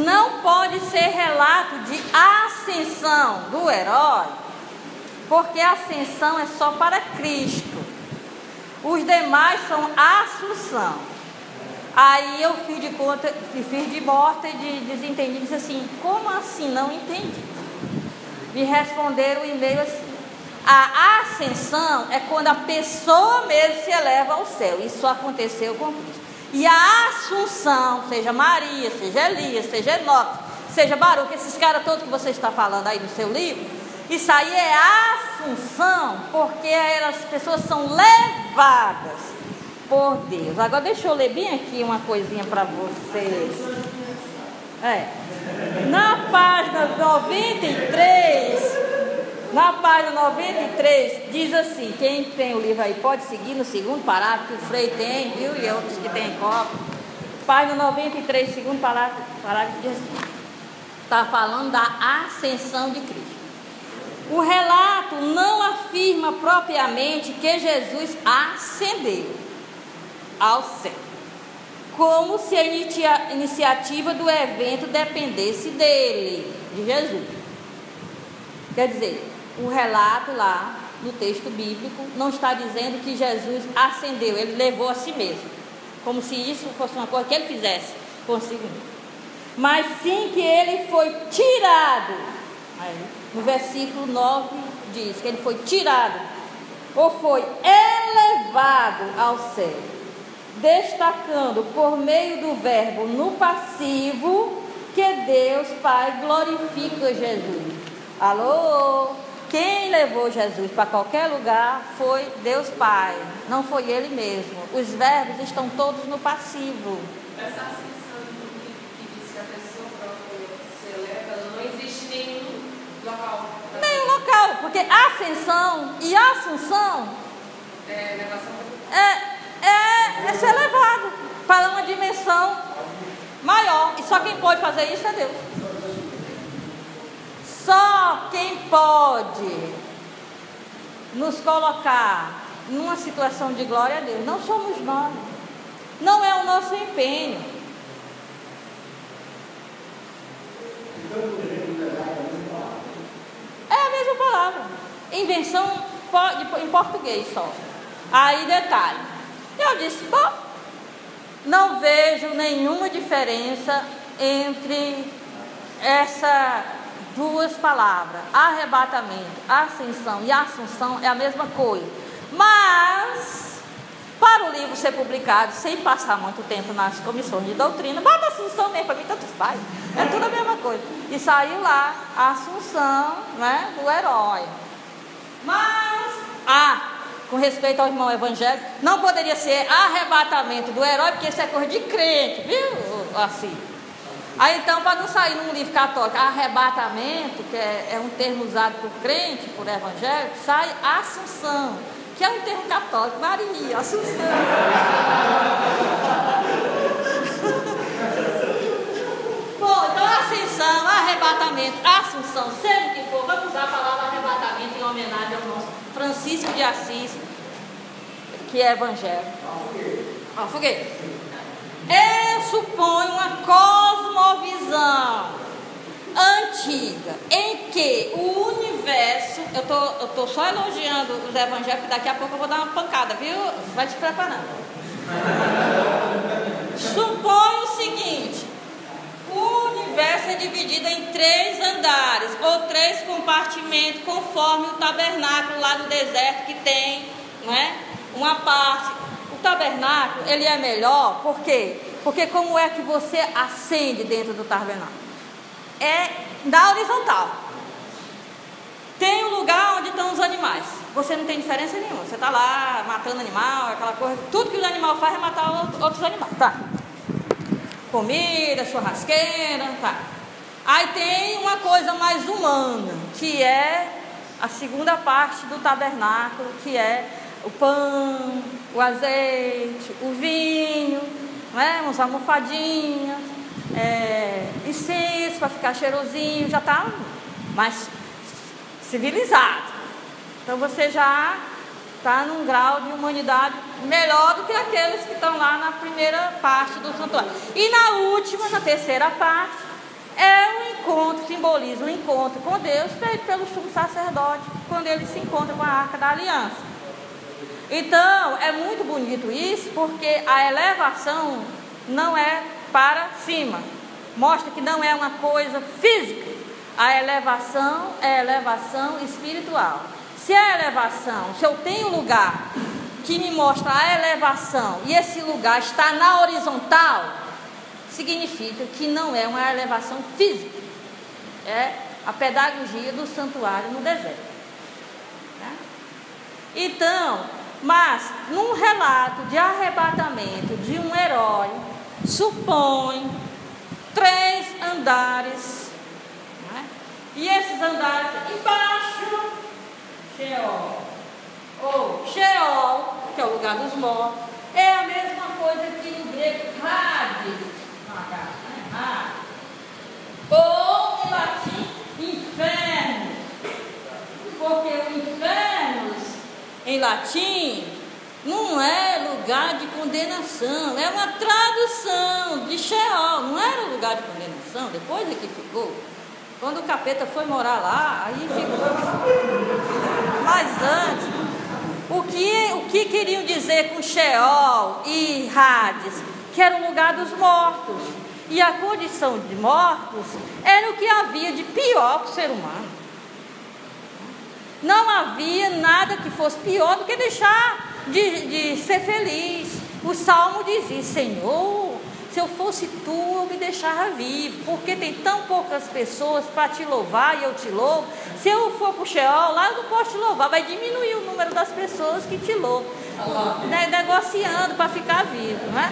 não pode ser relato de ascensão do herói, porque a ascensão é só para Cristo. Os demais são assunção. Aí eu fiz de morta e de desentendido, disse assim, como assim? Não entendi. Me responderam o e-mail assim, a ascensão é quando a pessoa mesmo se eleva ao céu. Isso aconteceu com Cristo. E a assunção, seja Maria, seja Elias, seja Enoque, seja Baruque, esses caras todos que você está falando aí no seu livro, isso aí é assunção, porque as pessoas são levadas por Deus. Agora deixa eu ler bem aqui uma coisinha para vocês. Na página 93, diz assim, quem tem o livro aí pode seguir no segundo parágrafo, que o Frei tem, viu? E outros que tem cópia. Página 93, segundo parágrafo diz assim, está falando da ascensão de Cristo. O relato não afirma propriamente que Jesus ascendeu ao céu, como se a iniciativa do evento dependesse dele, de Jesus. Quer dizer, o relato lá no texto bíblico não está dizendo que Jesus ascendeu, ele levou a si mesmo, como se isso fosse uma coisa que ele fizesse consigo mesmo, mas sim que ele foi tirado. Aí, no versículo 9 diz que ele foi tirado ou foi elevado ao céu, destacando por meio do verbo no passivo que Deus Pai glorifica Jesus. Alô? Quem levou Jesus para qualquer lugar foi Deus Pai, não foi ele mesmo. Os verbos estão todos no passivo. Essa ascensão que diz que a pessoa própria se eleva, não existe nenhum local. Nenhum local, porque ascensão e assunção é ser elevado para uma dimensão maior. E só quem pode fazer isso é Deus. Só quem pode nos colocar numa situação de glória a Deus, não somos nós, não é o nosso empenho. É a mesma palavra, invenção em português só. Aí detalhe, eu disse, bom, não vejo nenhuma diferença entre essa duas palavras, arrebatamento, ascensão e assunção é a mesma coisa. Mas, para o livro ser publicado sem passar muito tempo nas comissões de doutrina, bota assunção mesmo, para mim tanto faz, é tudo a mesma coisa. E saiu lá a assunção, né, do herói. Mas, com respeito ao irmão evangélico, não poderia ser arrebatamento do herói, porque isso é coisa de crente, viu? Assim. Aí então, para não sair num livro católico, arrebatamento, que é um termo usado por crente, por evangélico, sai Assunção, que é um termo católico, Maria, Assunção. Bom, então ascensão, arrebatamento, Assunção, seja o que for, vamos usar a palavra arrebatamento em homenagem ao nosso Francisco de Assis, que é evangélico. Foguete. Eu suponho uma cosmovisão antiga em que o universo, eu tô só elogiando os evangélicos, daqui a pouco eu vou dar uma pancada, viu? Vai te preparando. Suponho o seguinte: o universo é dividido em 3 andares ou 3 compartimentos, conforme o tabernáculo lá no deserto, que tem, não é, uma parte. O tabernáculo, ele é melhor, por quê? Porque como é que você acende dentro do tabernáculo? É na horizontal. Tem um lugar onde estão os animais. Você não tem diferença nenhuma. Você está lá matando animal, aquela coisa. Tudo que o animal faz é matar outros animais. Tá. Comida, churrasqueira, tá. Aí tem uma coisa mais humana, que é a segunda parte do tabernáculo, que é o pão, o azeite, o vinho, né? Umas almofadinhas, incenso para ficar cheirosinho, já está mais civilizado. Então você já está num grau de humanidade melhor do que aqueles que estão lá na primeira parte do santuário. E na última, na terceira parte, é o encontro, simboliza o encontro com Deus feito pelo sumo sacerdote, quando ele se encontra com a Arca da Aliança. Então, é muito bonito isso, porque a elevação não é para cima. Mostra que não é uma coisa física. A elevação é elevação espiritual. Se a elevação, se eu tenho um lugar que me mostra a elevação e esse lugar está na horizontal, significa que não é uma elevação física. É a pedagogia do santuário no deserto. Né? Então, mas num relato de arrebatamento de um herói, supõe 3 andares, né? E esses andares embaixo, Sheol, ou Sheol, que é o lugar dos mortos, é a mesma coisa que no grego Hades, ou em latim inferno, porque o inferno em latim não é lugar de condenação, é uma tradução de Sheol, não era lugar de condenação, depois é que ficou. Quando o capeta foi morar lá, aí ficou. Mas antes, o que queriam dizer com Sheol e Hades? Que era o lugar dos mortos. E a condição de mortos era o que havia de pior para o ser humano. Não havia nada que fosse pior do que deixar de ser feliz. O Salmo dizia: Senhor, se eu fosse tu, eu me deixava vivo, porque tem tão poucas pessoas para te louvar e eu te louvo. Se eu for para o Sheol, lá eu não posso te louvar, vai diminuir o número das pessoas que te louvam, negociando para ficar vivo, não é?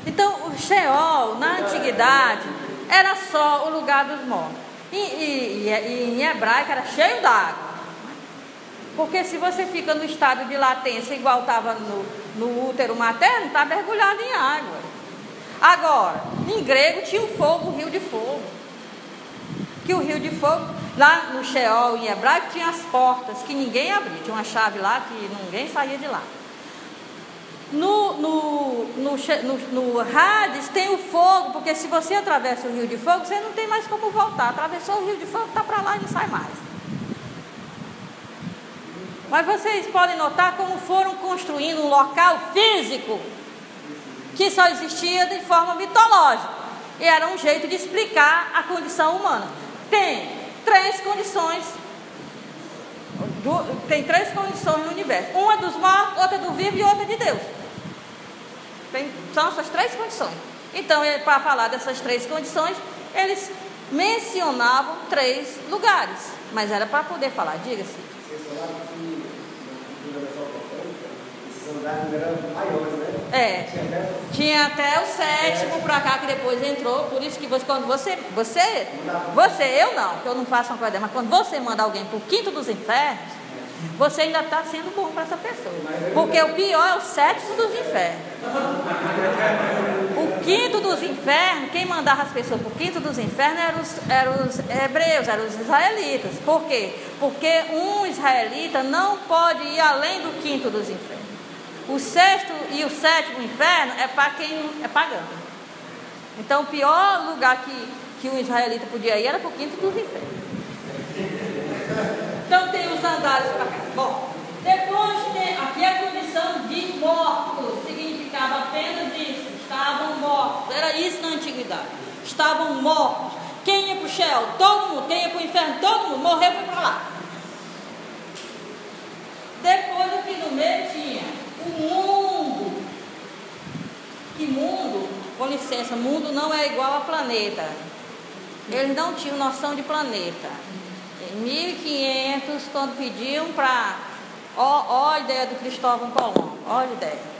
Então, o Sheol, na antiguidade, era só o lugar dos mortos. E em hebraico era cheio d'água. Porque se você fica no estado de latência igual estava no útero materno, está mergulhado em água. Agora, em grego tinha o fogo, o rio de fogo. Que o rio de fogo, lá no Sheol, em hebraico, tinha as portas que ninguém abria. Tinha uma chave lá que ninguém saía de lá. No Hades tem o fogo, porque se você atravessa o rio de fogo, você não tem mais como voltar. Atravessou o rio de fogo, está para lá e não sai mais. Mas vocês podem notar como foram construindo um local físico que só existia de forma mitológica. E era um jeito de explicar a condição humana. Tem 3 condições. Tem 3 condições no universo. Uma é dos mortos, outra é do vivo e outra é de Deus. São essas 3 condições. Então, para falar dessas 3 condições, eles mencionavam 3 lugares. Mas era para poder falar, diga-se. eram maiores, né? É. Tinha até o sétimo para cá que depois entrou. Por isso que quando você, eu não, que eu não faço uma coisa, mas quando você manda alguém para o quinto dos infernos, você ainda está sendo bom para essa pessoa. Porque o pior é o sétimo dos infernos. O quinto dos infernos, quem mandava as pessoas para o quinto dos infernos eram os hebreus, eram os israelitas. Por quê? Porque um israelita não pode ir além do quinto dos infernos. O sexto e o sétimo inferno é para quem é pagão. Então o pior lugar que um israelita podia ir era para o quinto dos infernos. Então tem os andares para cá. Bom, depois tem aqui a condição de mortos. Significava apenas isso. Estavam mortos. Era isso na antiguidade. Estavam mortos. Quem ia para o céu? Todo mundo. Quem ia para o inferno? Todo mundo. Morreu e foi para lá. Depois aqui no meio tinha o mundo. Que mundo? Com licença, mundo não é igual a planeta. Eles não tinham noção de planeta. Em 1500, quando pediam para... Ó a ideia do Cristóvão Colombo. Ó a ideia.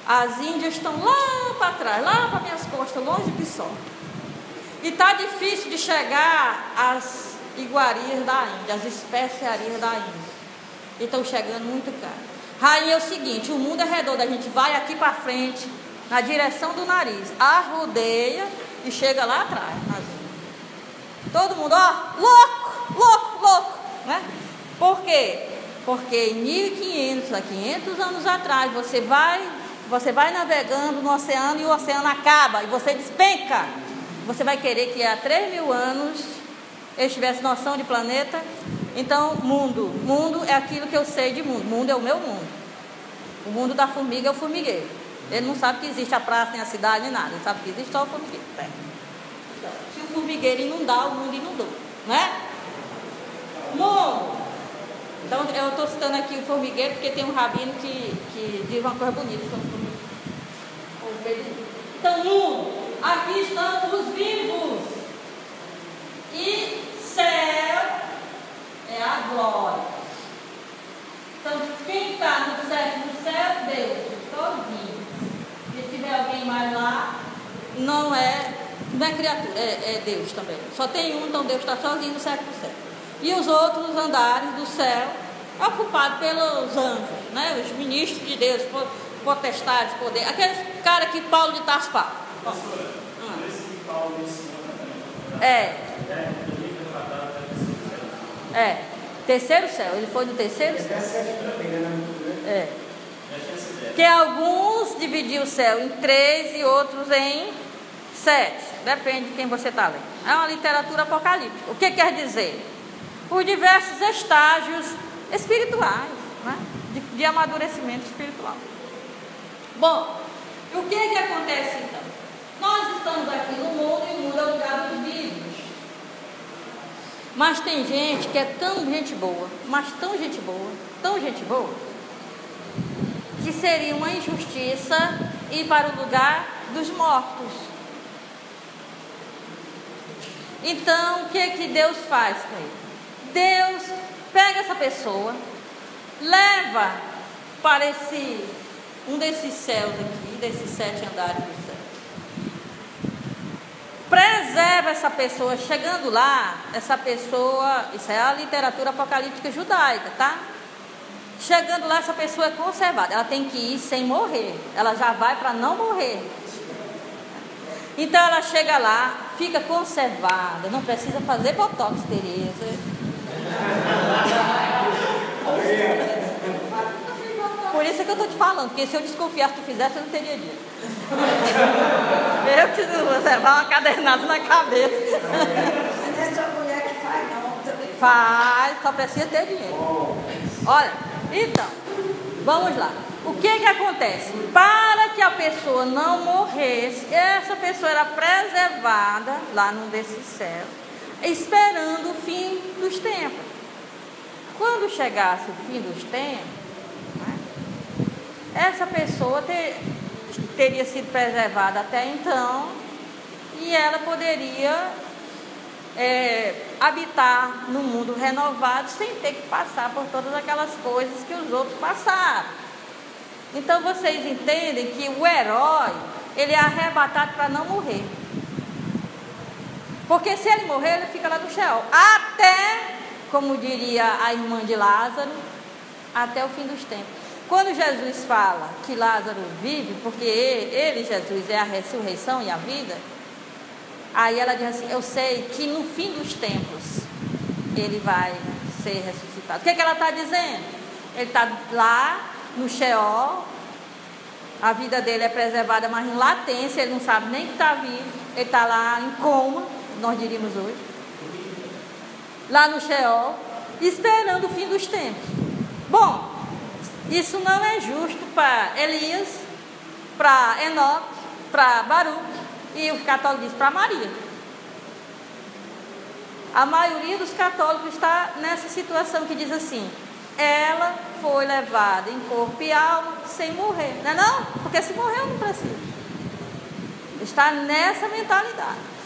As Índias estão lá para trás, lá para minhas costas, longe que só. E está difícil de chegar às iguarias da Índia, às especiarias da Índia. E estão chegando muito caro. Rainha, é o seguinte, o mundo é redondo, a gente vai aqui para frente, na direção do nariz, arrodeia e chega lá atrás. Todo mundo, ó, louco, né? Por quê? Porque em 1500, há 500 anos atrás, você vai navegando no oceano e o oceano acaba e você despenca. Você vai querer que há 3.000 anos eu tivesse noção de planeta? Então, mundo é aquilo que eu sei de mundo. Mundo é o meu mundo. O mundo da formiga é o formigueiro. Ele não sabe que existe a praça, nem a cidade, nem nada. Ele sabe que existe só o formigueiro. Então, se o formigueiro inundar, o mundo inundou, né? Mundo. Então, eu estou citando aqui o formigueiro porque tem um rabino que diz uma coisa bonita sobre o formigueiro. Então, mundo. Aqui estão os vivos. E céu é a glória. Então, quem está no sétimo céu? Deus, todinho. E se tiver alguém mais lá, não é criatura, é Deus também. Só tem um, então Deus está sozinho no sétimo céu. E os outros andares do céu, ocupados pelos anjos, né? Os ministros de Deus, potestades, poder. Aqueles caras que Paulo de Tarso fala. Esse que Paulo ensinou terceiro céu, ele foi no terceiro céu. Que alguns dividiam o céu em 3 e outros em 7. Depende de quem você está lendo. É uma literatura apocalíptica. O que quer dizer? Os diversos estágios espirituais, né? de amadurecimento espiritual. Bom, o que acontece então? Nós estamos aqui no mundo e o mundo é o lugar dos vivos. Mas tem gente que é tão gente boa, mas tão gente boa, que seria uma injustiça ir para o lugar dos mortos. Então, o que Deus faz com ele? Deus pega essa pessoa, leva para um desses céus aqui, desses 7 andares do céu. Preserva essa pessoa. Chegando lá, essa pessoa, isso é a literatura apocalíptica judaica, tá? Chegando lá, essa pessoa é conservada. Ela tem que ir sem morrer. Ela já vai para não morrer. Então ela chega lá, fica conservada. Não precisa fazer botox, Tereza. Por isso é que eu estou te falando, porque se eu desconfiasse que tu fizesse, eu não teria dito. Eu preciso levar uma cadernada na cabeça. Não é só mulher que faz, não. Também Faz, só precisa ter dinheiro. Olha, então, vamos lá. O que acontece? Para que a pessoa não morresse, essa pessoa era preservada lá num desses céus, esperando o fim dos tempos. Quando chegasse o fim dos tempos, essa pessoa teria sido preservada até então e ela poderia habitar no mundo renovado sem ter que passar por todas aquelas coisas que os outros passaram. Então vocês entendem que o herói, ele é arrebatado para não morrer. Porque se ele morrer, ele fica lá no Sheol. Até, como diria a irmã de Lázaro, até o fim dos tempos. Quando Jesus fala que Lázaro vive, porque ele, Jesus, é a ressurreição e a vida, aí ela diz assim, eu sei que no fim dos tempos ele vai ser ressuscitado. O que ela está dizendo? Ele está lá no Sheol, a vida dele é preservada, mas em latência, ele não sabe nem que está vivo, ele está lá em coma, nós diríamos hoje, lá no Sheol, esperando o fim dos tempos. Bom, isso não é justo para Elias, para Enoque, para Baruque, e o católico diz para Maria. A maioria dos católicos está nessa situação que diz assim, ela foi levada em corpo e alma sem morrer, não é não? Porque se morreu não precisa. Está nessa mentalidade.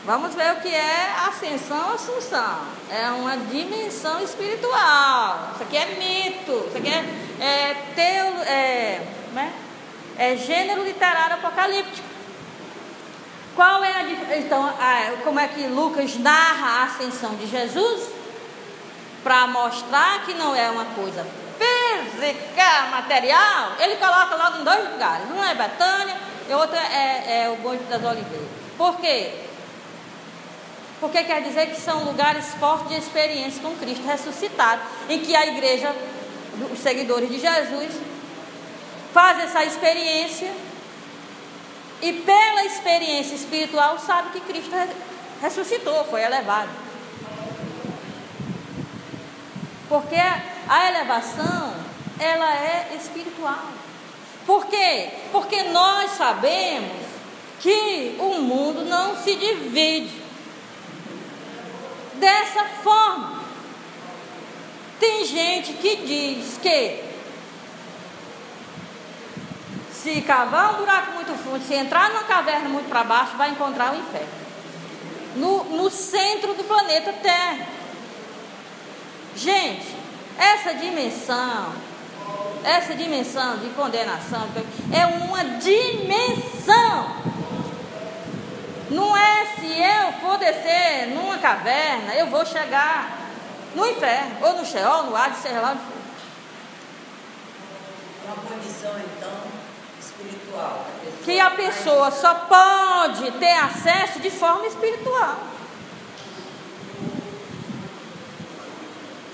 Vamos ver o que é ascensão, assunção. É uma dimensão espiritual. Isso aqui é mito. Isso aqui é gênero literário apocalíptico. Qual é então, como é que Lucas narra a ascensão de Jesus? Para mostrar que não é uma coisa física, material, ele coloca logo em 2 lugares. Um é Betânia e outro é o Monte das Oliveiras. Por quê? Porque quer dizer que são lugares fortes de experiência com Cristo ressuscitado, em que a igreja, os seguidores de Jesus, faz essa experiência e pela experiência espiritual sabe que Cristo ressuscitou, foi elevado. Porque a elevação, ela é espiritual. Por quê? Porque nós sabemos que o mundo não se divide dessa forma. Tem gente que diz que se cavar um buraco muito fundo, se entrar numa caverna muito para baixo, vai encontrar o inferno no centro do planeta Terra. Gente, essa dimensão de condenação é uma dimensão. Não é se eu for descer numa caverna, eu vou chegar no inferno, ou no Sheol, no Hades, seja lá onde for. Uma condição, então, espiritual. Que a pessoa só pode ter acesso de forma espiritual.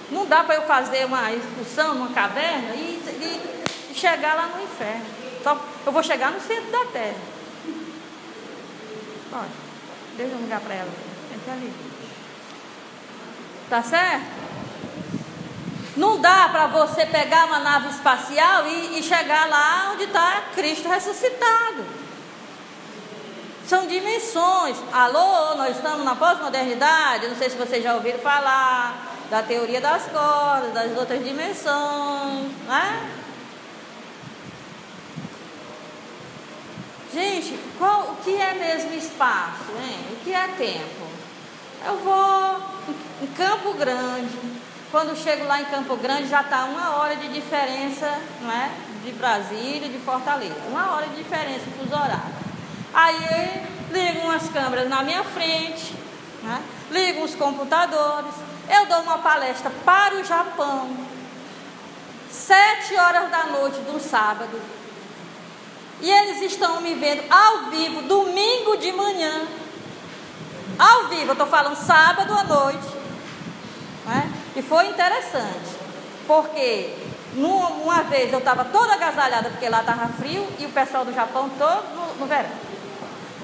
Não dá para eu fazer uma excursão numa caverna e chegar lá no inferno. Eu vou chegar no centro da terra. Olha, deixa eu ligar para ela. Entra ali. Tá certo? Não dá para você pegar uma nave espacial e chegar lá onde está Cristo ressuscitado. São dimensões. Alô, nós estamos na pós-modernidade. Não sei se vocês já ouviram falar da teoria das cordas, das outras dimensões, né? Gente, o que é mesmo espaço, hein? O que é tempo? Eu vou em Campo Grande. Quando chego lá em Campo Grande, já está 1 hora de diferença, né? De Brasília, de Fortaleza. 1 hora de diferença, fuso horário. Aí ligo umas câmeras na minha frente, né? Ligo os computadores. Eu dou uma palestra para o Japão, 7 horas da noite de um sábado. E eles estão me vendo ao vivo, domingo de manhã. Ao vivo, eu estou falando sábado à noite. Né? E foi interessante, porque uma vez eu estava toda agasalhada, porque lá estava frio, e o pessoal do Japão todo no verão.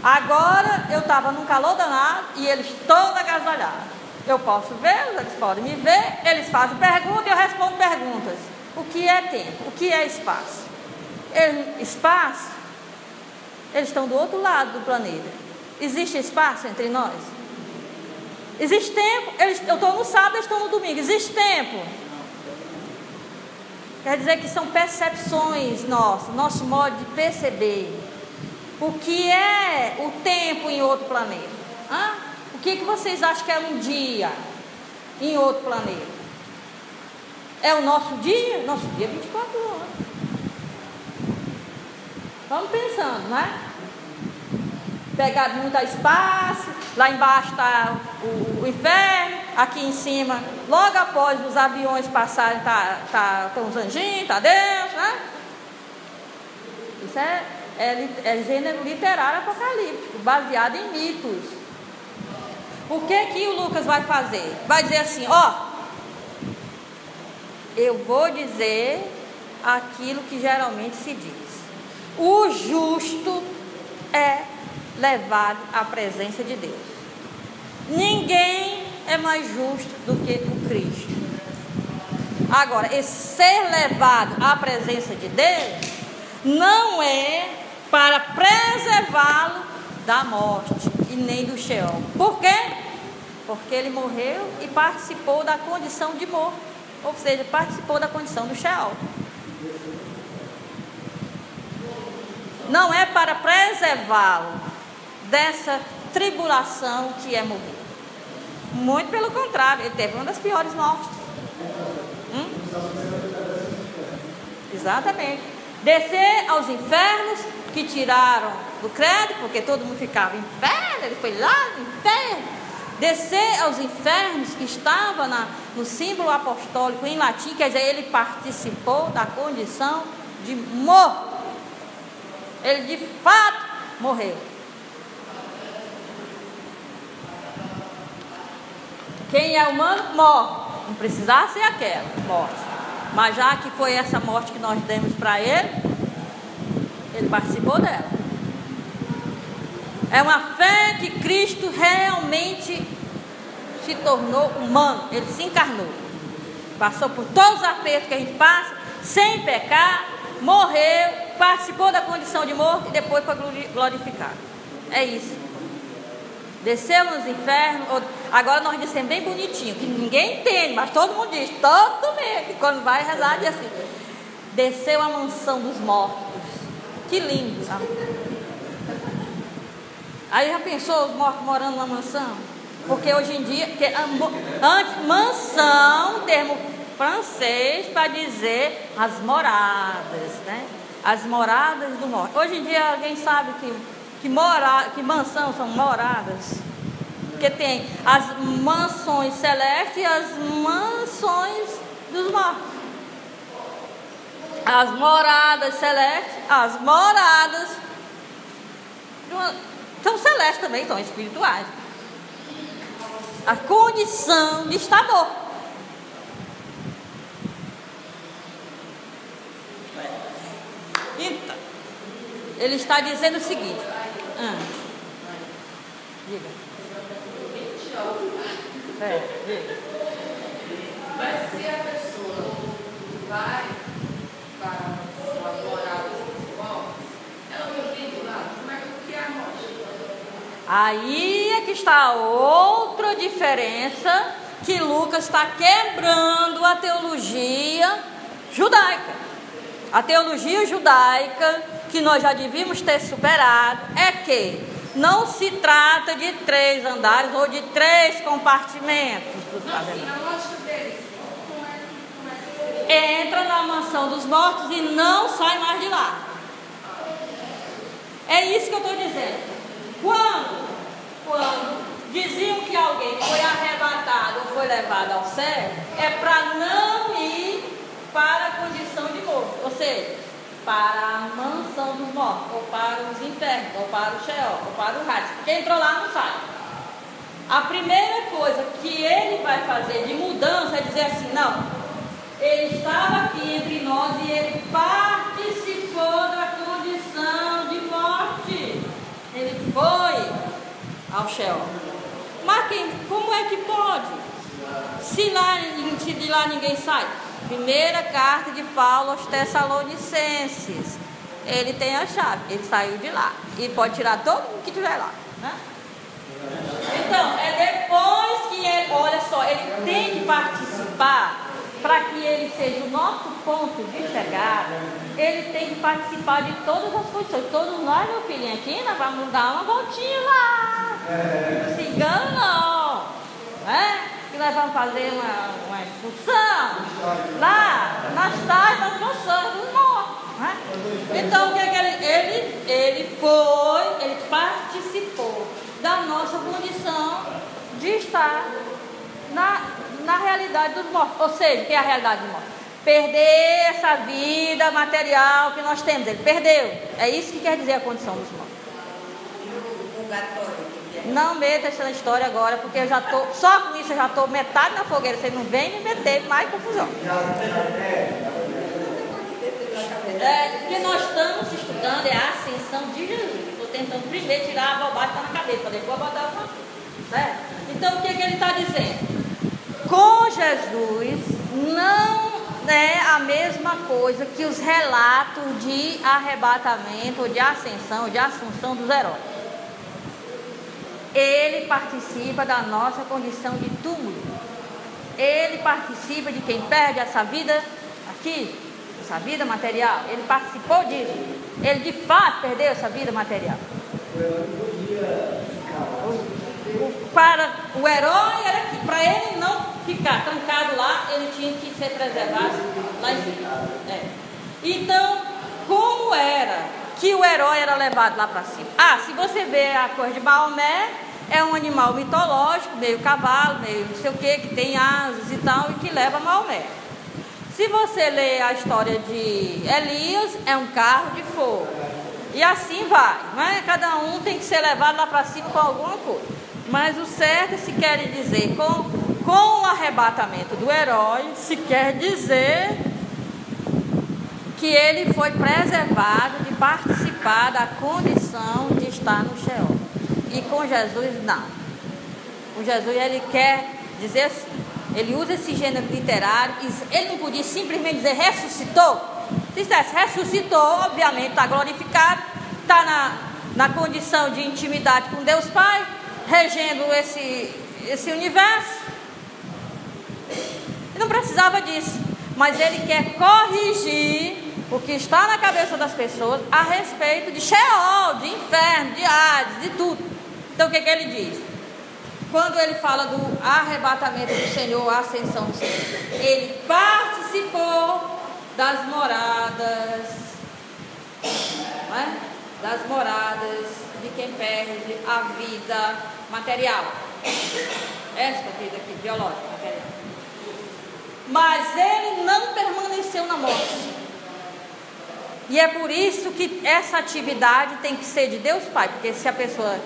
Agora eu estava num calor danado e eles todos agasalhados. Eu posso vê-los, eles podem me ver, eles fazem perguntas e eu respondo perguntas. O que é tempo? O que é espaço? Espaço, eles estão do outro lado do planeta. Existe espaço entre nós? Existe tempo? Eu estou no sábado, eles estão no domingo. Existe tempo? Quer dizer que são percepções nossas, nosso modo de perceber o que é o tempo em outro planeta. O que vocês acham que é um dia em outro planeta? É o nosso dia 24 horas. Vamos pensando, né? Pegado muito espaço, lá embaixo está o inferno, aqui em cima, logo após os aviões passarem, tá os anjinhos, está Deus, né? Isso é gênero literário apocalíptico, baseado em mitos. O que o Lucas vai fazer? Vai dizer assim, eu vou dizer aquilo que geralmente se diz. O justo é levado à presença de Deus. Ninguém é mais justo do que o Cristo. Agora, esse ser levado à presença de Deus não é para preservá-lo da morte e nem do Sheol. Por quê? Porque ele morreu e participou da condição de morto, ou seja, participou da condição do Sheol. Não é para preservá-lo dessa tribulação que é morrer. Muito pelo contrário, ele teve uma das piores mortes. Exatamente. Descer aos infernos que tiraram do credo, porque todo mundo ficava em inferno, ele foi lá no inferno. Descer aos infernos que estava no símbolo apostólico em latim, quer dizer, ele participou da condição de morto. Ele de fato morreu. Quem é humano morre. Não precisava ser aquela morte. Mas já que foi essa morte que nós demos para ele participou dela. É uma fé que Cristo realmente se tornou humano. Ele se encarnou. Passou por todos os apertos que a gente passa, sem pecar, morreu, participou da condição de morto e depois foi glorificado. É isso. Desceu nos infernos. Agora nós dissemos bem bonitinho, que ninguém entende, mas todo mundo diz, todo mundo, quando vai rezar, diz assim: desceu a mansão dos mortos. Que lindo, sabe? Aí já pensou os mortos morando numa mansão? Porque hoje em dia, antes, mansão, termo francês para dizer as moradas, né? As moradas do morto. Hoje em dia alguém sabe que mansão são moradas? Porque tem as mansões celestes e as mansões dos mortos. As moradas celestes, as moradas são celestes também, são espirituais. A condição de estar morto. Então, ele está dizendo o seguinte. Diga. Diga. Mas se a pessoa vai para as moradas dos mortos, ela não vive lá, como é que é a morte? Aí é que está outra diferença, que Lucas está quebrando a teologia judaica. A teologia judaica, que nós já devíamos ter superado, é que não se trata de 3 andares ou de 3 compartimentos. A lógica deles, como é que entra na mansão dos mortos e não sai mais de lá. É isso que eu estou dizendo. Quando diziam que alguém foi arrebatado ou foi levado ao céu, é para não ir para a condição de morto, ou seja, para a mansão dos mortos, ou para os infernos, ou para o Sheol, ou para o Hades. Quem entrou lá não sai. A primeira coisa que ele vai fazer de mudança é dizer assim: não, ele estava aqui entre nós e ele participou da condição de morte. Ele foi ao Sheol. Mas como é que pode? Se de lá ninguém sai. Primeira carta de Paulo aos Tessalonicenses. Ele tem a chave, ele saiu de lá. E pode tirar todo mundo que estiver lá, né? Então, é depois que ele, olha só, ele tem que participar. Para que ele seja o nosso ponto de chegada, ele tem que participar de todas as condições. Todos nós, meu filhinho, aqui, nós vamos dar uma voltinha lá. Não se engana, não. nós vamos fazer uma excursão lá nas tais das mansões dos mortos. Né? Então, o que é que ele participou da nossa condição de estar na realidade dos mortos. Ou seja, o que é a realidade dos mortos? Perder essa vida material que nós temos. Ele perdeu. É isso que quer dizer a condição dos mortos. Não meta essa história agora, porque eu já estou, só com isso eu já estou metade na fogueira. Você não vem me meter mais confusão. O que nós estamos estudando é a ascensão de Jesus. Estou tentando primeiro tirar a bobagem que está na cabeça, para depois botar uma coisa. Certo? Então o que ele está dizendo? Com Jesus não é a mesma coisa que os relatos de arrebatamento, de ascensão, de assunção dos heróis. Ele participa da nossa condição de túmulo. Ele participa de quem perde essa vida aqui, essa vida material. Ele participou disso. Ele de fato perdeu essa vida material. Para o herói era que para ele não ficar trancado lá, ele tinha que ser preservado lá em cima. Então, como era que o herói era levado lá para cima? Se você vê a coisa de Maomé, é um animal mitológico, meio cavalo, meio não sei o que tem asas e tal, e que leva Maomé. Se você lê a história de Elias, é um carro de fogo. E assim vai, não é? Cada um tem que ser levado lá para cima com alguma coisa. Mas o certo se quer dizer, com o arrebatamento do herói, se quer dizer que ele foi preservado de participar da condição de estar no Sheol. E com Jesus, não. Com Jesus, ele quer dizer assim, ele usa esse gênero literário, ele não podia simplesmente dizer ressuscitou. Se dissesse ressuscitou, obviamente está glorificado, está na condição de intimidade com Deus Pai, regendo esse universo. Ele não precisava disso, mas ele quer corrigir o que está na cabeça das pessoas a respeito de Sheol, de inferno, de Hades, de tudo. Então o que ele diz? Quando ele fala do arrebatamento do Senhor, a ascensão do Senhor, ele participou das moradas, não é? Das moradas de quem perde a vida material. Esta vida aqui, biológica, material. Mas ele não permaneceu na morte. E é por isso que essa atividade tem que ser de Deus Pai, porque se a pessoa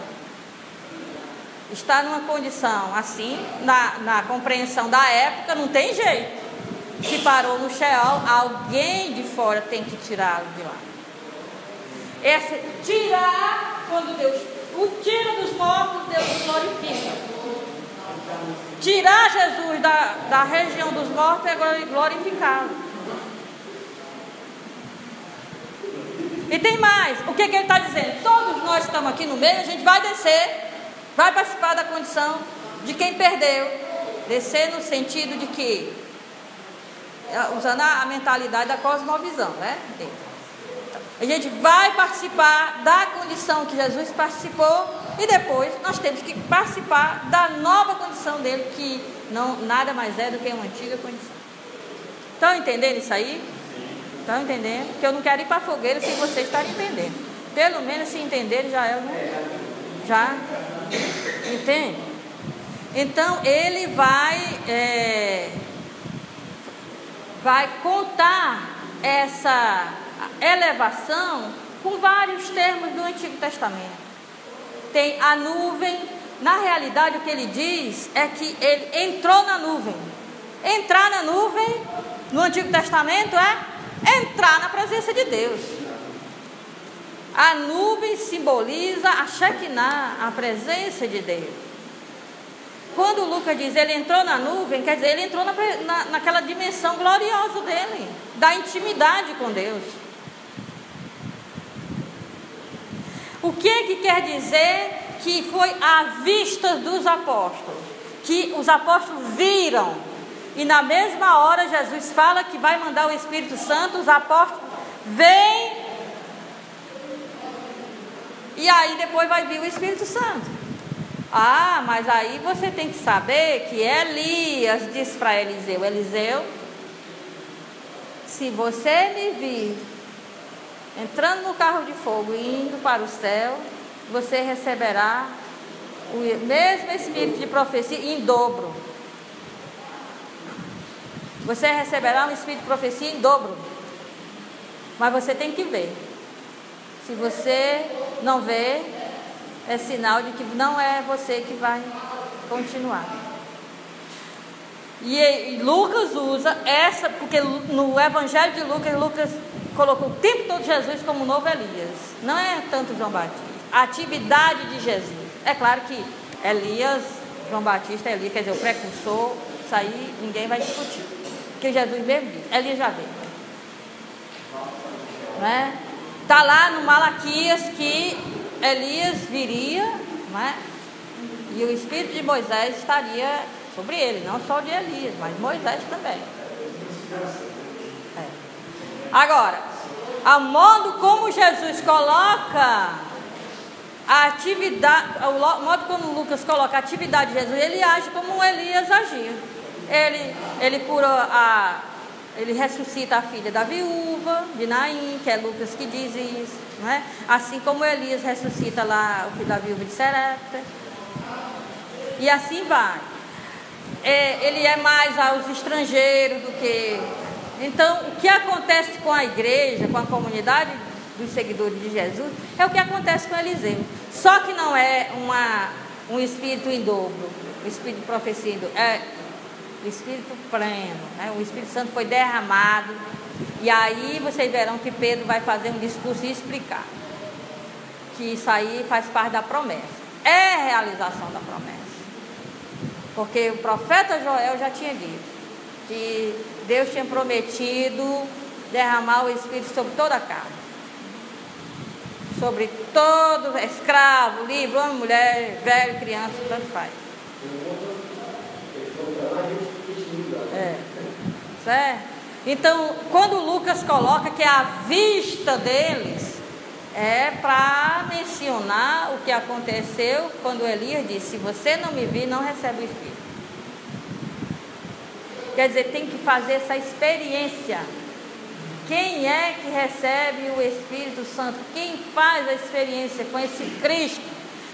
está numa condição assim, na compreensão da época, não tem jeito. Se parou no Sheol, alguém de fora tem que tirá-lo de lá. Tirar, quando Deus o tira dos mortos, Deus o glorifica. Tirar Jesus da região dos mortos é glorificá-lo. E tem mais, o que ele está dizendo? Todos nós que estamos aqui no meio, a gente vai descer, vai participar da condição de quem perdeu. Descer no sentido de que, usando a mentalidade da cosmovisão, né? A gente vai participar da condição que Jesus participou e depois nós temos que participar da nova condição dele, que nada mais é do que uma antiga condição. Estão entendendo isso aí? Estão entendendo? Porque eu não quero ir para a fogueira sem vocês estarem entendendo. Pelo menos se entenderem já é um... Já? Entende? Então ele vai contar essa elevação com vários termos do Antigo Testamento. Tem a nuvem. Na realidade o que ele diz é que ele entrou na nuvem. Entrar na nuvem no Antigo Testamento é entrar na presença de Deus. A nuvem simboliza a Shekinah, a presença de Deus. Quando Lucas diz ele entrou na nuvem, quer dizer, ele entrou naquela dimensão gloriosa dele, da intimidade com Deus. O que quer dizer que foi à vista dos apóstolos? Que os apóstolos viram, e na mesma hora Jesus fala que vai mandar o Espírito Santo, os apóstolos vêm, e aí depois vai vir o Espírito Santo. Ah, mas aí você tem que saber que Elias disse para Eliseu: Eliseu, se você me vir entrando no carro de fogo e indo para o céu, você receberá o mesmo espírito de profecia em dobro. Você receberá um espírito de profecia em dobro. Mas você tem que ver. Se você não vê, é sinal de que não é você que vai continuar. E Lucas usa essa, porque no Evangelho de Lucas, Lucas colocou o tempo todo Jesus como o novo Elias. Não é tanto João Batista. A atividade de Jesus. É claro que Elias, João Batista, Elias, quer dizer, o precursor, isso aí ninguém vai discutir. Porque Jesus mesmo diz, Elias já veio. Não é? Está lá no Malaquias que Elias viria, não é? E o espírito de Moisés estaria sobre ele, não só de Elias, mas Moisés também. É. Agora, a modo como Jesus coloca a atividade, o modo como Lucas coloca a atividade de Jesus, ele age como Elias agia. Ele cura ele ressuscita a filha da viúva de Naim, que é Lucas que diz isso, não é? Assim como Elias ressuscita lá o filho da viúva de Serepta. E assim vai. Ele é mais aos estrangeiros do que... Então, o que acontece com a igreja, com a comunidade dos seguidores de Jesus, é o que acontece com Eliseu. Só que não é um espírito em dobro, o espírito de profecia em dobro, é o espírito pleno, né? O Espírito Santo foi derramado. E aí vocês verão que Pedro vai fazer um discurso e explicar que isso aí faz parte da promessa. É realização da promessa. Porque o profeta Joel já tinha dito que Deus tinha prometido derramar o Espírito sobre toda a carne. Sobre todo escravo, livre, homem, mulher, velho, criança, tanto faz. Certo? Então, quando Lucas coloca que a vista deles é para mencionar o que aconteceu quando Elias disse: se você não me vir, não recebe o Espírito. Quer dizer, tem que fazer essa experiência. Quem é que recebe o Espírito Santo? Quem faz a experiência com esse Cristo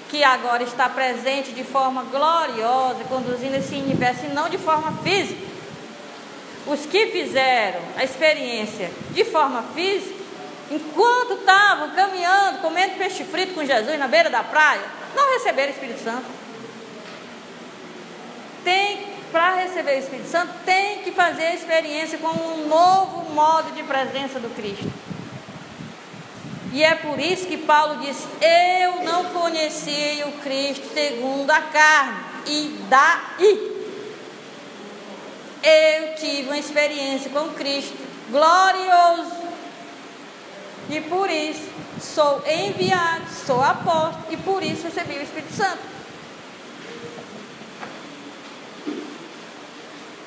que agora está presente de forma gloriosa, conduzindo esse universo e não de forma física? Os que fizeram a experiência de forma física, enquanto estavam caminhando, comendo peixe frito com Jesus na beira da praia, não receberam o Espírito Santo. Para receber o Espírito Santo, tem que fazer a experiência com um novo modo de presença do Cristo. E é por isso que Paulo diz: eu não conheci o Cristo segundo a carne. E daí eu tive uma experiência com Cristo glorioso. E por isso sou enviado, sou apóstolo, e por isso recebi o Espírito Santo.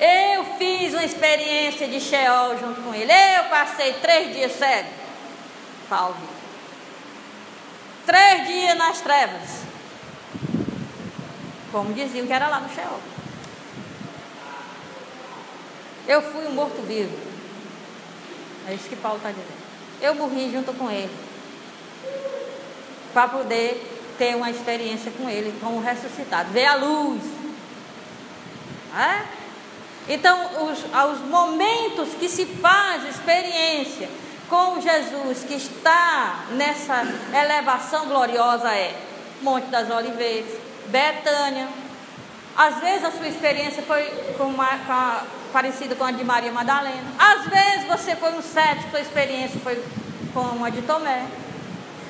Eu fiz uma experiência de Sheol junto com ele. Eu passei 3 dias cego. Paulo diz. 3 dias nas trevas. Como diziam que era lá no Sheol. Eu fui um morto-vivo. É isso que Paulo está dizendo. Eu morri junto com ele. Para poder ter uma experiência com ele, como ressuscitado. Ver a luz. É? Então, os momentos que se faz experiência com Jesus, que está nessa elevação gloriosa, é Monte das Oliveiras, Betânia. Às vezes a sua experiência foi parecida com a de Maria Madalena. Às vezes você foi um cético, sua experiência foi como a de Tomé.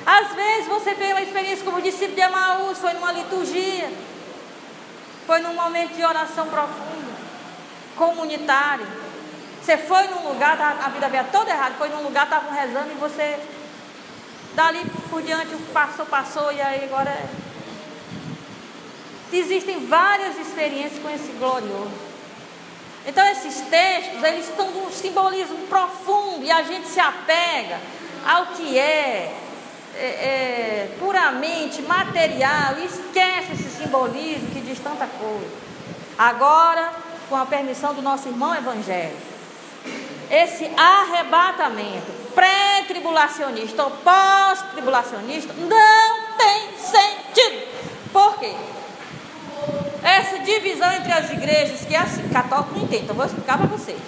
Às vezes você teve uma experiência como o discípulo de Emaús, foi numa liturgia, foi num momento de oração profunda, comunitário. Você foi num lugar, a vida veio toda errada, foi num lugar, estavam rezando e você, dali por diante, passou e aí agora... Existem várias experiências com esse glorioso. Então esses textos, eles estão de um simbolismo profundo e a gente se apega ao que é puramente material, esquece esse simbolismo que diz tanta coisa. Agora, com a permissão do nosso irmão evangélico, esse arrebatamento pré-tribulacionista ou pós-tribulacionista não tem sentido. Por quê? Essa divisão entre as igrejas, que é assim, católico não entende, então vou explicar para vocês.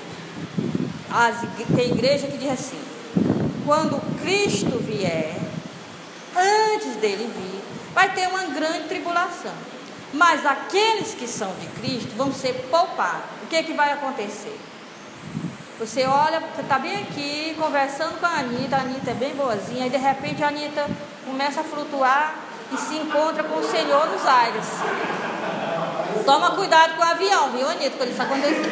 Tem igreja que diz assim: quando Cristo vier, antes dele vir, vai ter uma grande tribulação, mas aqueles que são de Cristo vão ser poupados. O que vai acontecer? Você olha, você está bem aqui conversando com a Anitta é bem boazinha, e de repente a Anitta começa a flutuar e se encontra com o Senhor nos aires. Toma cuidado com o avião, viu, Anitta, quando isso acontecer.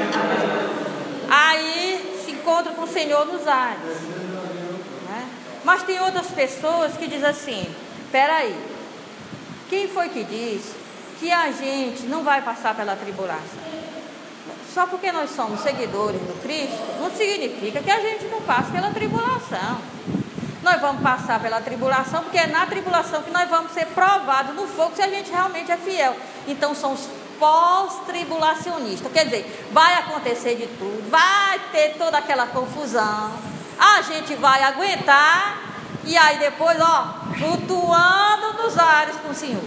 Aí se encontra com o Senhor nos aires, né? Mas tem outras pessoas que dizem assim: peraí, quem foi que disse que a gente não vai passar pela tribulação? Só porque nós somos seguidores do Cristo, não significa que a gente não passe pela tribulação. Nós vamos passar pela tribulação, porque é na tribulação que nós vamos ser provados no fogo se a gente realmente é fiel. Então são os pós-tribulacionistas. Quer dizer, vai acontecer de tudo, vai ter toda aquela confusão, a gente vai aguentar, e aí depois, flutuando nos ares com o Senhor.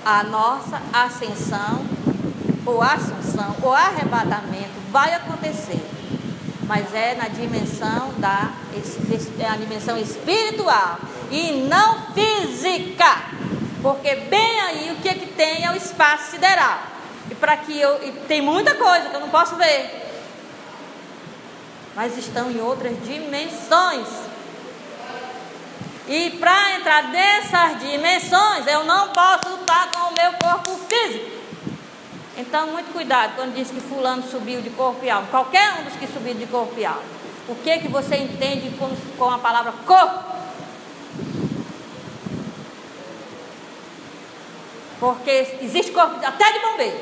A nossa ascensão, ou assunção, ou arrebatamento vai acontecer, mas é na dimensão a dimensão espiritual e não física, porque bem aí o que tem é o espaço sideral, e tem muita coisa que eu não posso ver, mas estão em outras dimensões, e para entrar nessas dimensões eu não posso lutar com o meu corpo físico. Então, muito cuidado quando diz que fulano subiu de corpo e alma. Qualquer um dos que subiu de corpo e alma. O que você entende com a palavra corpo? Porque existe corpo até de bombeiro.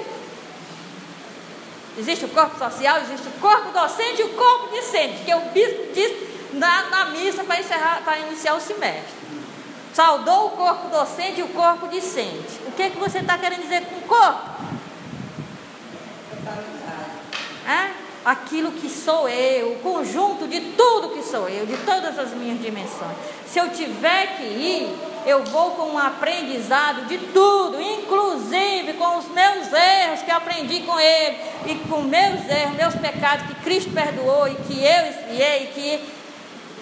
Existe o corpo social, existe o corpo docente e o corpo discente, que o bispo disse na missa para iniciar o semestre. Saudou o corpo docente e o corpo discente. O que você está querendo dizer com corpo? Aquilo que sou eu, o conjunto de tudo que sou eu, de todas as minhas dimensões. Se eu tiver que ir, eu vou com um aprendizado de tudo, inclusive com os meus erros que aprendi com ele, e com meus erros, meus pecados que Cristo perdoou e que eu expiei,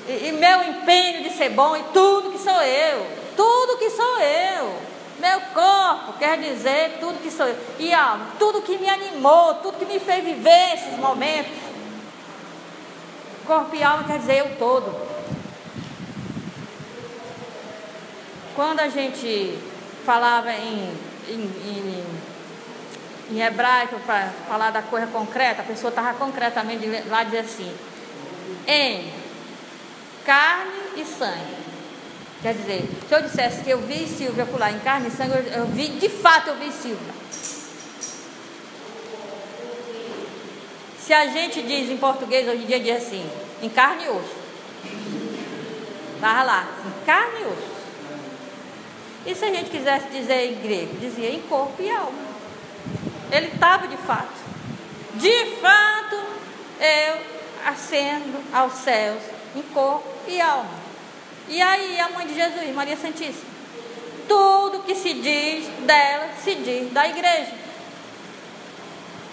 e meu empenho de ser bom, e tudo que sou eu, meu corpo quer dizer tudo que sou eu, e alma, tudo que me animou, tudo que me fez viver esses momentos. Corpo e alma quer dizer eu todo. Quando a gente falava em hebraico, para falar da coisa concreta, a pessoa estava concretamente lá, dizia assim: em carne e sangue. Quer dizer, se eu dissesse que eu vi Silvia pular em carne e sangue, de fato eu vi Silvia. Se a gente diz em português, hoje em dia diz assim, em carne e osso. Estava lá, em carne e osso. E se a gente quisesse dizer em grego, dizia em corpo e alma. Ele estava de fato. De fato, eu ascendo aos céus em corpo e alma. E aí a mãe de Jesus, Maria Santíssima, tudo que se diz dela, se diz da igreja.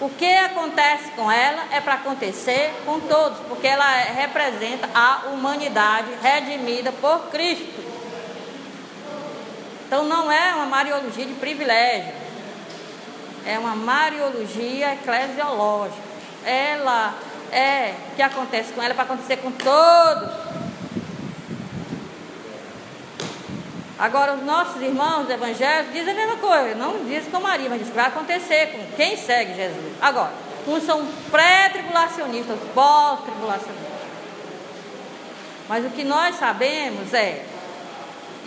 O que acontece com ela é para acontecer com todos, porque ela representa a humanidade redimida por Cristo. Então não é uma mariologia de privilégio, é uma mariologia eclesiológica. Ela o que acontece com ela é para acontecer com todos. Agora, os nossos irmãos evangélicos dizem a mesma coisa, não dizem com Maria, mas dizem que vai acontecer com quem segue Jesus. Agora, uns são pré-tribulacionistas, pós-tribulacionistas. Mas o que nós sabemos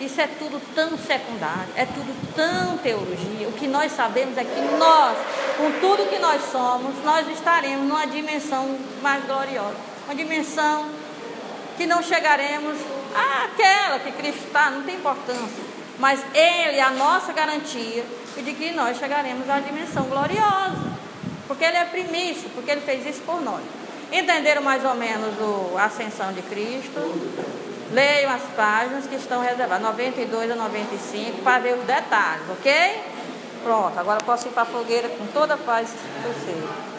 isso é tudo tão secundário, é tudo tão teologia. O que nós sabemos é que nós, com tudo que nós somos, nós estaremos numa dimensão mais gloriosa, uma dimensão que não chegaremos Aquela que Cristo está, não tem importância. Mas Ele é a nossa garantia de que nós chegaremos à dimensão gloriosa. Porque Ele é primícia, porque Ele fez isso por nós. Entenderam mais ou menos a ascensão de Cristo? Leiam as páginas que estão reservadas, 92 a 95, para ver os detalhes, ok? Pronto, agora posso ir para a fogueira com toda a paz do Senhor.